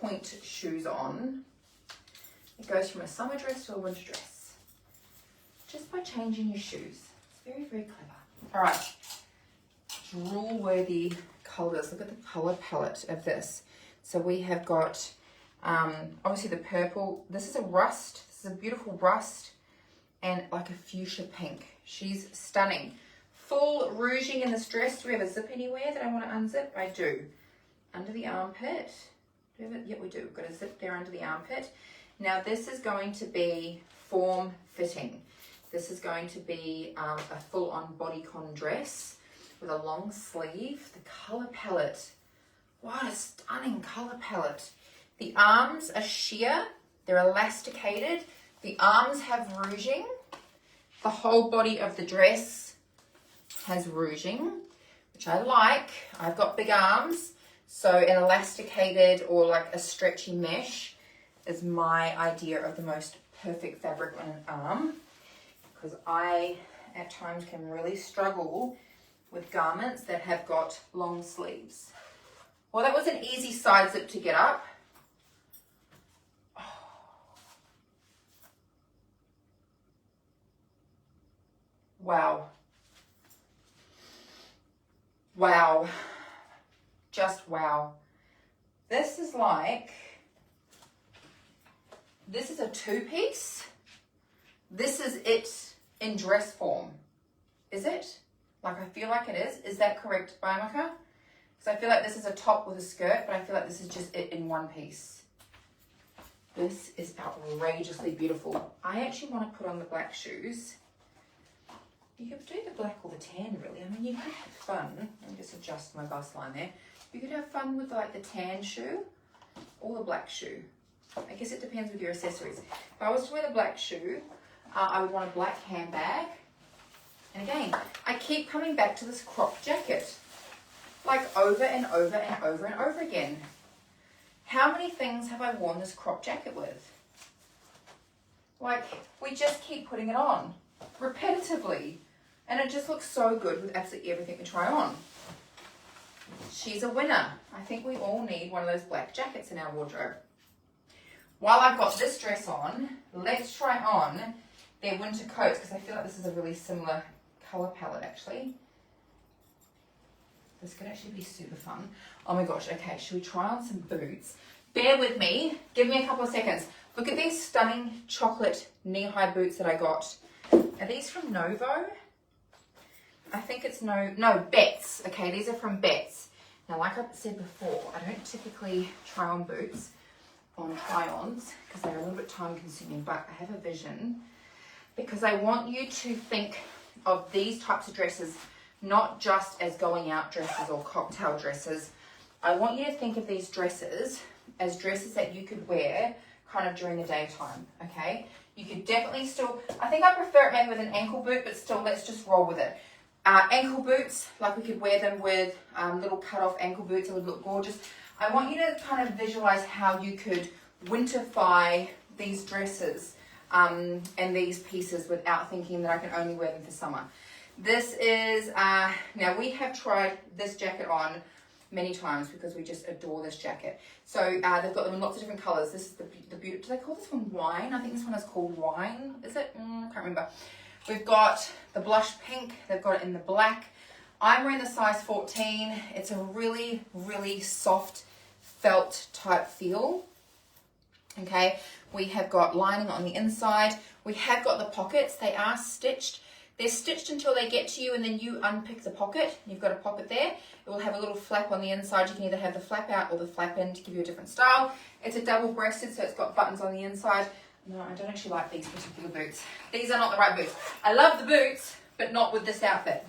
point shoes on, it goes from a summer dress to a winter dress. Just by changing your shoes. It's very, very clever. All right. Drool-worthy colours. Look at the colour palette of this. So we have got, obviously the purple. This is a rust. This is a beautiful rust and like a fuchsia pink. She's stunning. Full rouging in this dress. Do we have a zip anywhere that I want to unzip? I do. Under the armpit. Do we have it? Yep, we do. We've got a zip there under the armpit. Now this is going to be form fitting. This is going to be a full-on bodycon dress with a long sleeve. The colour palette. What a stunning colour palette. The arms are sheer. They're elasticated. The arms have rouging. The whole body of the dress has rouging, which I like. I've got big arms, so an elasticated or like a stretchy mesh is my idea of the most perfect fabric on an arm, because I at times can really struggle with garments that have got long sleeves. Well, that was an easy side zip to get up. Wow. Wow. Just wow. This is like, this is a two-piece. This is it in dress form. Is it? Like, I feel like it is. Is that correct, BYAMICA? Because I feel like this is a top with a skirt, but I feel like this is just it in one piece. This is outrageously beautiful. I actually want to put on the black shoes. You could do the black or the tan, really. I mean, you could have fun. Let me just adjust my bust line there. You could have fun with like the tan shoe or the black shoe. I guess it depends with your accessories. If I was to wear the black shoe, I would want a black handbag. And again, I keep coming back to this crop jacket. Like over and over and over and over again. How many things have I worn this crop jacket with? Like, we just keep putting it on repetitively. And it just looks so good with absolutely everything we try on. She's a winner. I think we all need one of those black jackets in our wardrobe. While I've got this dress on, let's try on their winter coats, because I feel like this is a really similar colour palette actually. This could actually be super fun. Oh my gosh, okay, should we try on some boots? Bear with me, give me a couple of seconds. Look at these stunning chocolate knee-high boots that I got. Are these from Novo? I think it's Betts. Okay, these are from Betts. Now, like I said before, I don't typically try on boots on try-ons because they're a little bit time-consuming, but I have a vision because I want you to think of these types of dresses not just as going out dresses or cocktail dresses. I want you to think of these dresses as dresses that you could wear kind of during the daytime, okay? You could definitely still, I think I prefer it maybe with an ankle boot, but still, let's just roll with it. Ankle boots, like we could wear them with little cut-off ankle boots. It would look gorgeous. I want you to kind of visualize how you could winterfy these dresses and these pieces without thinking that I can only wear them for summer. This is, now we have tried this jacket on many times because we just adore this jacket. So they've got them in lots of different colors. This is the beauty, do they call this one wine? I think this one is called wine, is it? I can't remember. We've got the blush pink, they've got it in the black. I'm wearing the size 14. It's a really, really soft felt type feel. Okay, we have got lining on the inside. We have got the pockets, they are stitched. They're stitched until they get to you, and then you unpick the pocket. You've got a pocket there. It will have a little flap on the inside. You can either have the flap out or the flap in to give you a different style. It's a double-breasted, so it's got buttons on the inside. No, I don't actually like these particular boots. These are not the right boots. I love the boots, but not with this outfit.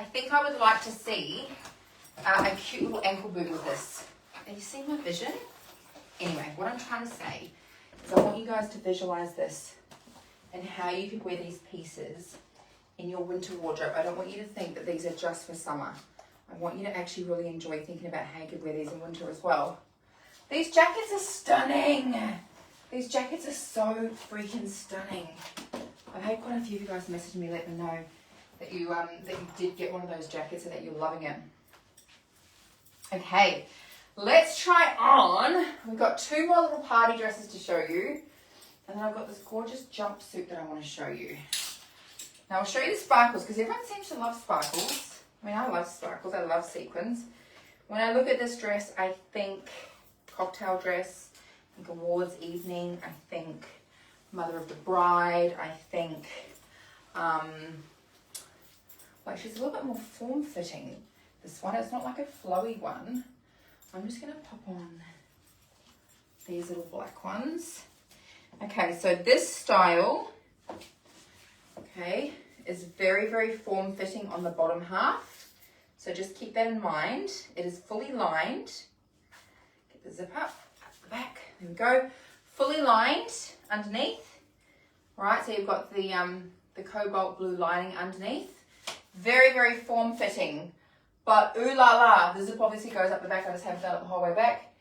I think I would like to see a cute little ankle boot with this. Are you seeing my vision? Anyway, what I'm trying to say is I want you guys to visualize this and how you could wear these pieces in your winter wardrobe. I don't want you to think that these are just for summer. I want you to actually really enjoy thinking about how you could wear these in winter as well. These jackets are stunning. These jackets are so freaking stunning. I've had quite a few of you guys message me, let me know that you did get one of those jackets and that you're loving it. Okay, let's try on. We've got two more little party dresses to show you. And then I've got this gorgeous jumpsuit that I want to show you. Now I'll show you the sparkles because everyone seems to love sparkles. I mean, I love sparkles. I love sequins. When I look at this dress, I think cocktail dress. I think awards evening. I think mother of the bride. I think, like she's a little bit more form-fitting. This one, it's not like a flowy one. I'm just going to pop on these little black ones. Okay, so this style, okay, is very, very form-fitting on the bottom half. So just keep that in mind. It is fully lined. Get the zip up the back. There we go. Fully lined underneath. All right, so you've got the cobalt blue lining underneath. Very, very form-fitting. But ooh la la, the zip obviously goes up the back. I just haven't done it the whole way back.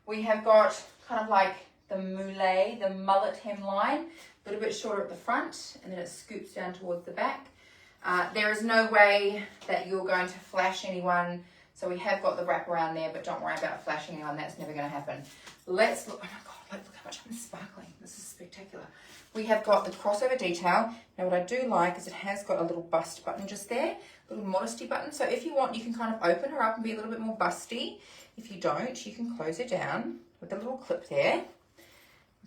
We have got kind of like the mullet, the mullet hemline, a little bit shorter at the front, and then it scoops down towards the back. There is no way that you're going to flash anyone, so we have got the wrap around there, but don't worry about flashing anyone, that's never going to happen. Let's look, oh my god, look how much I'm sparkling, this is spectacular. We have got the crossover detail. Now what I do like is it has got a little bust button just there, a little modesty button, so if you want you can kind of open her up and be a little bit more busty. If you don't, you can close her down with a little clip there.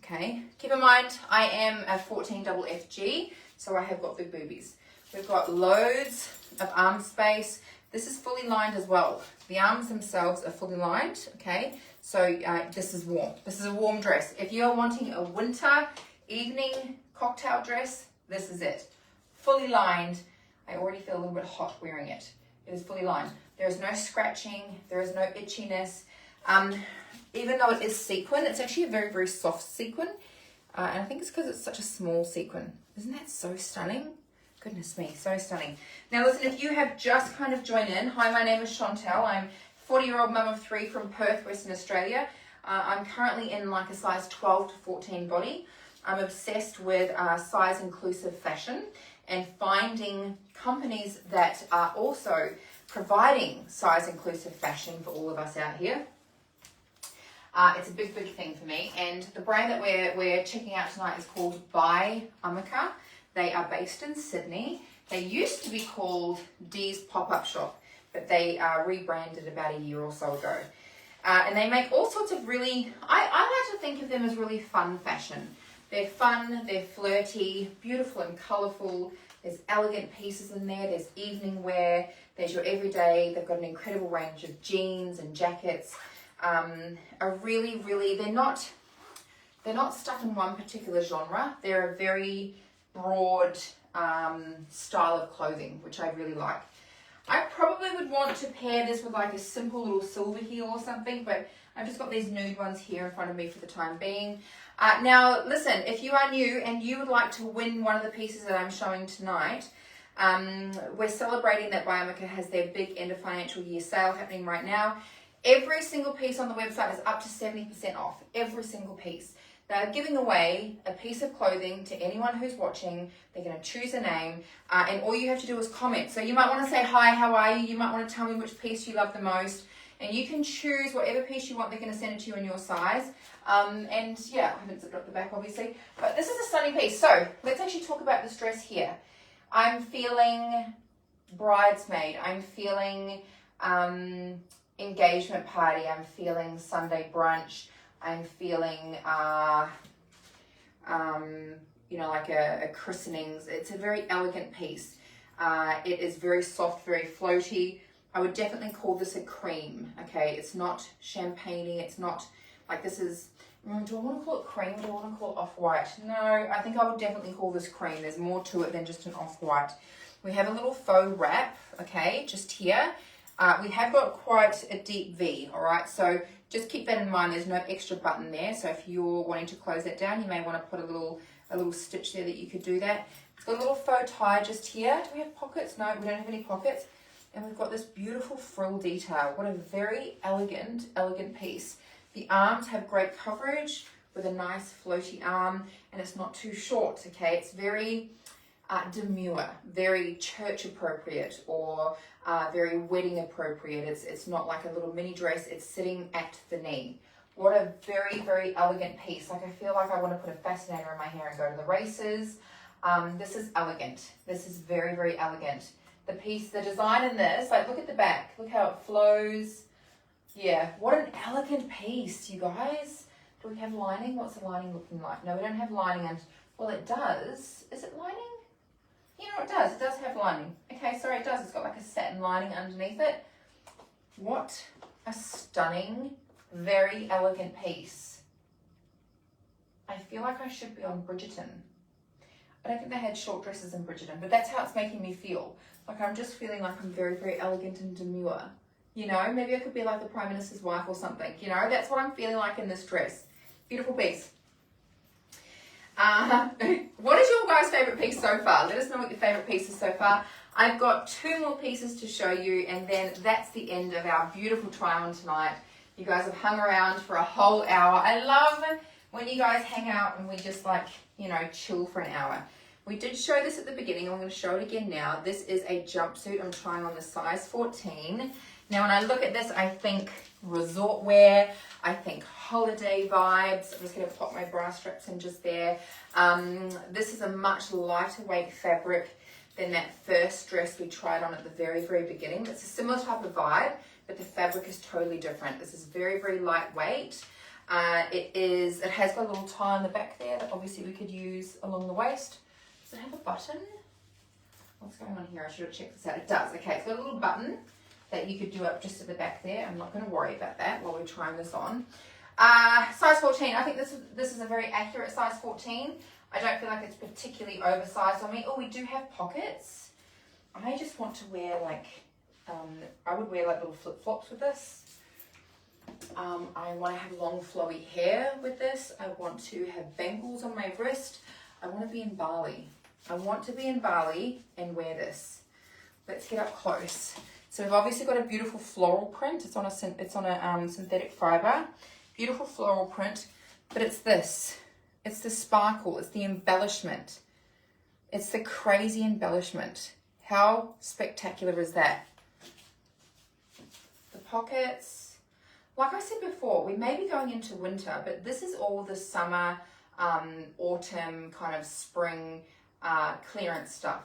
Okay, keep in mind, I am a 14 double FG, so I have got big boobies. We've got loads of arm space. This is fully lined as well. The arms themselves are fully lined, okay? So this is warm. This is a warm dress. If you're wanting a winter evening cocktail dress, this is it. Fully lined. I already feel a little bit hot wearing it. It is fully lined. There is no scratching. There is no itchiness. Even though it is sequin, it's actually a very, very soft sequin. And I think it's because it's such a small sequin. Isn't that so stunning? Goodness me, so stunning. Now listen, if you have just kind of joined in, hi, my name is Chantelle. I'm a 40-year-old mum of 3 from Perth, Western Australia. I'm currently in like a size 12 to 14 body. I'm obsessed with size inclusive fashion and finding companies that are also providing size inclusive fashion for all of us out here. It's a big, big thing for me. And the brand that we're checking out tonight is called BYAMICA. They are based in Sydney. They used to be called Dee's Pop-Up Shop, but they rebranded about a year or so ago. And they make all sorts of really, I like to think of them as really fun fashion. They're fun, they're flirty, beautiful and colourful. There's elegant pieces in there. There's evening wear. There's your everyday. They've got an incredible range of jeans and jackets. Are really, really, they're not stuck in one particular genre. They're a very broad style of clothing, which I really like. I probably would want to pair this with like a simple little silver heel or something, but I've just got these nude ones here in front of me for the time being. Now, listen, if you are new and you would like to win one of the pieces that I'm showing tonight, we're celebrating that BYAMICA has their big end of financial year sale happening right now. Every single piece on the website is up to 70% off. Every single piece. They're giving away a piece of clothing to anyone who's watching. They're going to choose a name, and all you have to do is comment. So you might want to say, hi, how are you? You might want to tell me which piece you love the most. And you can choose whatever piece you want. They're going to send it to you in your size. And yeah, I haven't zipped up the back, obviously. But this is a stunning piece. So let's actually talk about this dress here. I'm feeling bridesmaid. I'm feeling engagement party. I'm feeling Sunday brunch. I'm feeling, you know, like a christenings. It's a very elegant piece. It is very soft, very floaty. I would definitely call this a cream, okay? It's not champagne-y. It's not, like this is, do I want to call it cream or do I want to call it off-white? No, I think I would definitely call this cream. There's more to it than just an off-white. We have a little faux wrap, okay, just here. We have got quite a deep V, all right? So just keep that in mind. There's no extra button there. So if you're wanting to close that down, you may want to put a little stitch there that you could do that. It's got a little faux tie just here. Do we have pockets? No, we don't have any pockets. And we've got this beautiful frill detail. What a very elegant piece. The arms have great coverage with a nice floaty arm, and it's not too short, okay? It's very demure, very church appropriate, or very wedding appropriate. It's not like a little mini dress. It's sitting at the knee. What a very, very elegant piece. Like I feel like I want to put a fascinator in my hair and go to the races. This is elegant. This is very, very elegant. The piece, the design in this, like look at the back. Look how it flows. Yeah, what an elegant piece, you guys. Do we have lining? What's the lining looking like? No, we don't have lining. And well, it does. Is it lining? You know, it does. It does have lining. Okay, sorry, it does. It's got like a satin lining underneath it. What a stunning, very elegant piece. I feel like I should be on Bridgerton. I don't think they had short dresses in Bridgerton, but that's how it's making me feel. Like I'm just feeling like I'm very, very elegant and demure. You know, maybe I could be like the Prime Minister's wife or something. You know, that's what I'm feeling like in this dress. Beautiful piece. What is your guys' favourite piece so far? Let us know what your favourite piece is so far. I've got 2 more pieces to show you, and then that's the end of our beautiful try-on tonight. You guys have hung around for a whole hour. I love when you guys hang out and we just like, you know, chill for an hour. We did show this at the beginning. I'm going to show it again now. This is a jumpsuit. I'm trying on the size 14. Now, when I look at this, I think resort wear. I think holiday vibes. I'm just going to pop my bra straps in just there. This is a much lighter weight fabric than that first dress we tried on at the very, very beginning. It's a similar type of vibe, but the fabric is totally different. This is very, very lightweight. It has got a little tie on the back there that obviously we could use along the waist. Does it have a button? What's going on here? I should have checked this out. It does. Okay, it's got a little button that you could do up just at the back there. I'm not going to worry about that while we're trying this on. Size 14. I think this is a very accurate size 14. I don't feel like it's particularly oversized on me. Oh, we do have pockets. I just want to wear like, I would wear like little flip-flops with this. I want to have long flowy hair with this. I want to have bangles on my wrist. I want to be in Bali. I want to be in Bali and wear this. Let's get up close. So we've obviously got a beautiful floral print. It's on a synthetic fiber. Beautiful floral print, but it's this. It's the sparkle. It's the embellishment. It's the crazy embellishment. How spectacular is that? The pockets. Like I said before, we may be going into winter, but this is all the summer, autumn, kind of spring clearance stuff.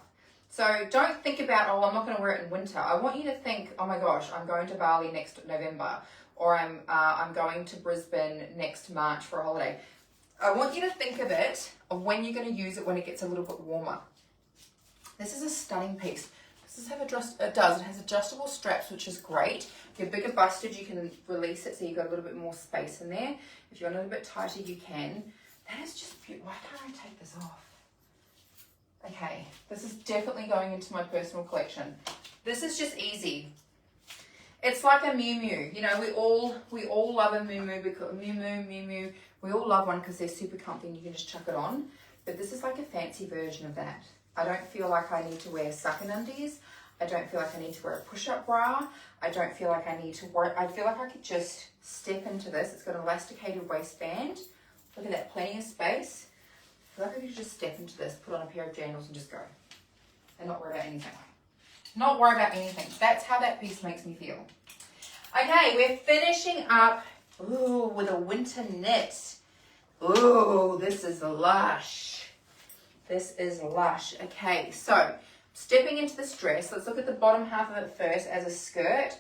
So don't think about, oh, I'm not going to wear it in winter. I want you to think, oh my gosh, I'm going to Bali next November, or I'm going to Brisbane next March for a holiday. I want you to think of it, of when you're going to use it when it gets a little bit warmer. This is a stunning piece. It has adjustable straps, which is great. If you're bigger busted, you can release it so you've got a little bit more space in there. If you're a little bit tighter, you can. That is just beautiful. Why can't I take this off? Okay, this is definitely going into my personal collection. This is just easy. It's like a Miu Miu. You know, we all love a Miu Miu because Miu Miu. We all love one because they're super comfy and you can just chuck it on. But this is like a fancy version of that. I don't feel like I need to wear sucking undies. I don't feel like I need to wear a push-up bra. I don't feel like I need to wear, I feel like I could just step into this. It's got an elasticated waistband. Look at that, plenty of space. I feel like I could just step into this, put on a pair of jandals and just go. And not worry about anything. Not worry about anything. That's how that piece makes me feel. Okay, we're finishing up, ooh, with a winter knit. Ooh, this is lush. This is lush. Okay, so stepping into this dress, let's look at the bottom half of it first as a skirt.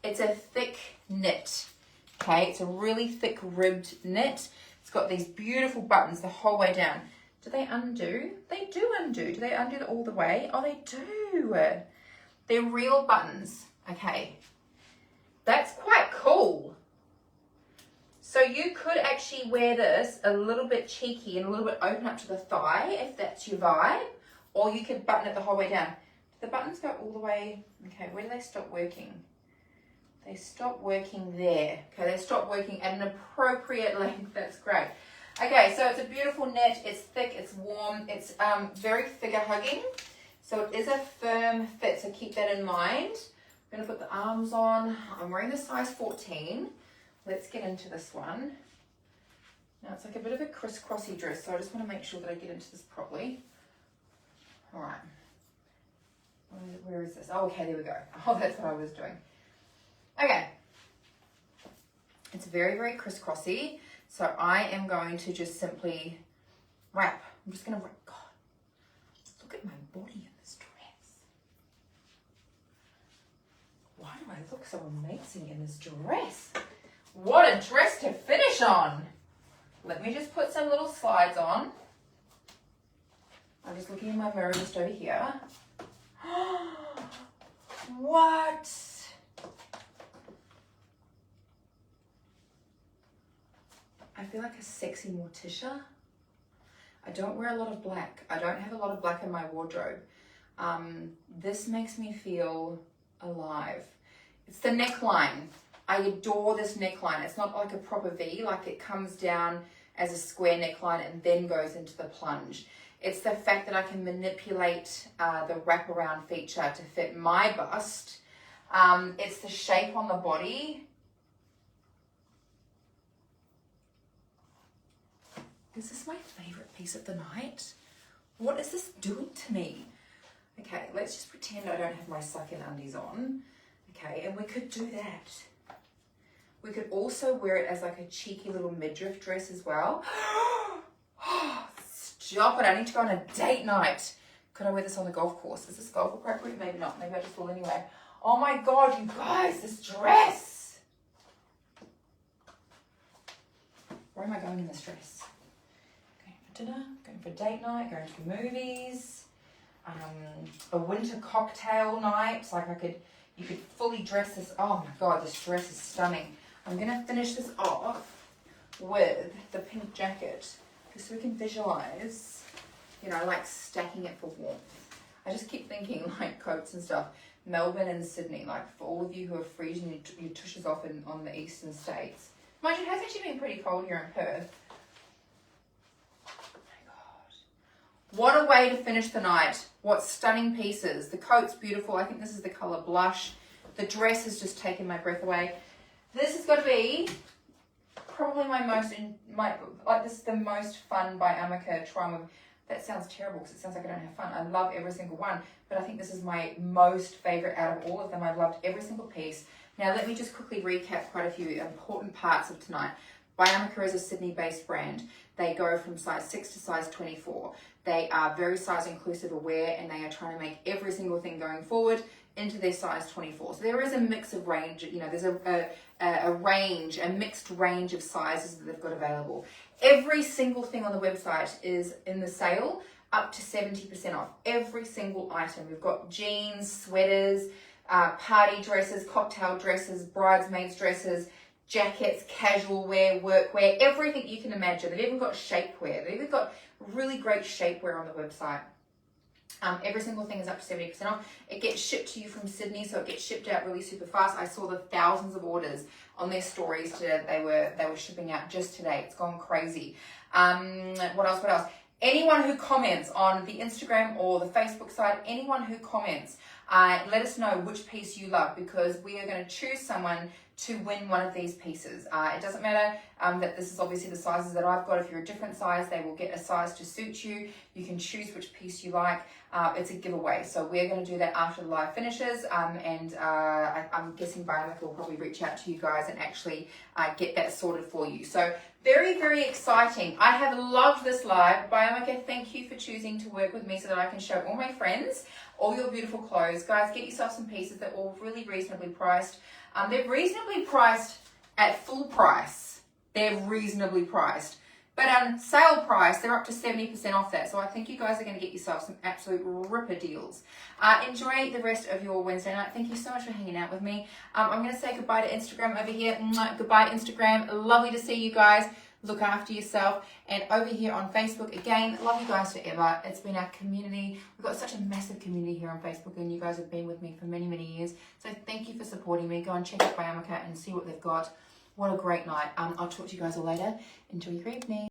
It's a thick knit. Okay, it's a really thick ribbed knit. It's got these beautiful buttons the whole way down. Do they undo? They do undo. Do they undo all the way? Oh, they do. They're real buttons. Okay, that's quite cool. So you could actually wear this a little bit cheeky and a little bit open up to the thigh if that's your vibe, or you could button it the whole way down. Do the buttons go all the way? Okay, where do they stop working? They stop working there. Okay, they stop working at an appropriate length. That's great. Okay, so it's a beautiful knit. It's thick, it's warm, it's very figure hugging. So it is a firm fit, so keep that in mind. I'm gonna put the arms on. I'm wearing the size 14. Let's get into this one. Now it's like a bit of a crisscrossy dress, so I just want to make sure that I get into this properly. All right. Where is this? Oh, okay, there we go. Oh, that's what I was doing. Okay. It's very, very crisscrossy. So I am going to just simply wrap. I'm just going to wrap. God, look at my body in this dress. Why do I look so amazing in this dress? What a dress to finish on. Let me just put some little slides on. I'm just looking in my mirror just over here. What? I feel like a sexy Morticia. I don't wear a lot of black. I don't have a lot of black in my wardrobe. This makes me feel alive. It's the neckline. I adore this neckline. It's not like a proper V, like it comes down as a square neckline and then goes into the plunge. It's the fact that I can manipulate the wraparound feature to fit my bust. It's the shape on the body. Is this my favorite piece of the night? What is this doing to me? Okay, let's just pretend I don't have my suck-in undies on. Okay, and we could do that. We could also wear it as like a cheeky little midriff dress as well. Stop it, I need to go on a date night. Could I wear this on the golf course? Is this golf appropriate? Maybe not, maybe I just will anyway. Oh my God, you guys, this dress. Where am I going in this dress? Going for dinner, going for date night, going to the movies, a winter cocktail night. Like you could fully dress this. Oh my God, this dress is stunning. I'm gonna finish this off with the pink jacket, just so we can visualize, you know, like stacking it for warmth. I just keep thinking like coats and stuff. Melbourne and Sydney, like for all of you who are freezing your tushes off on the eastern states. Mind you, it has actually been pretty cold here in Perth. Oh my God. What a way to finish the night. What stunning pieces. The coat's beautiful. I think this is the color blush. The dress has just taken my breath away. This has got to be probably this is the most fun BYAMICA try-on. That sounds terrible because it sounds like I don't have fun. I love every single one, but I think this is my most favorite out of all of them. I've loved every single piece. Now let me just quickly recap quite a few important parts of tonight. BYAMICA is a Sydney-based brand. They go from size 6 to size 24. They are very size inclusive aware, and they are trying to make every single thing going forward into their size 24. So there is a mix of range, you know, there's a mixed range of sizes that they've got available. Every single thing on the website is in the sale, up to 70% off. Every single item. We've got jeans, sweaters, party dresses, cocktail dresses, bridesmaids dresses, jackets, casual wear, workwear, everything you can imagine. They've even got shapewear. They've even got really great shapewear on the website. Every single thing is up to 70% off. It gets shipped to you from Sydney, so it gets shipped out really super fast. I saw the thousands of orders on their stories today. They were shipping out just today. It's gone crazy. What else? Anyone who comments on the Instagram or the Facebook side, anyone who comments, let us know which piece you love, because we are going to choose someone to win one of these pieces. It doesn't matter that this is obviously the sizes that I've got. If you're a different size, they will get a size to suit you. You can choose which piece you like. It's a giveaway. So we're going to do that after the live finishes. I'm guessing BYAMICA will probably reach out to you guys and actually get that sorted for you. So very, very exciting. I have loved this live. BYAMICA, thank you for choosing to work with me so that I can show all my friends all your beautiful clothes. Guys, get yourself some pieces. They're all really reasonably priced. They're reasonably priced at full price. They're reasonably priced. But on sale price, they're up to 70% off that. So I think you guys are going to get yourself some absolute ripper deals. Enjoy the rest of your Wednesday night. Thank you so much for hanging out with me. I'm going to say goodbye to Instagram over here. Goodbye, Instagram. Lovely to see you guys. Look after yourself. And over here on Facebook, again, love you guys forever. It's been our community. We've got such a massive community here on Facebook, and you guys have been with me for many, many years. So thank you for supporting me. Go and check out BYAMICA and see what they've got. What a great night. I'll talk to you guys all later. Enjoy your evening.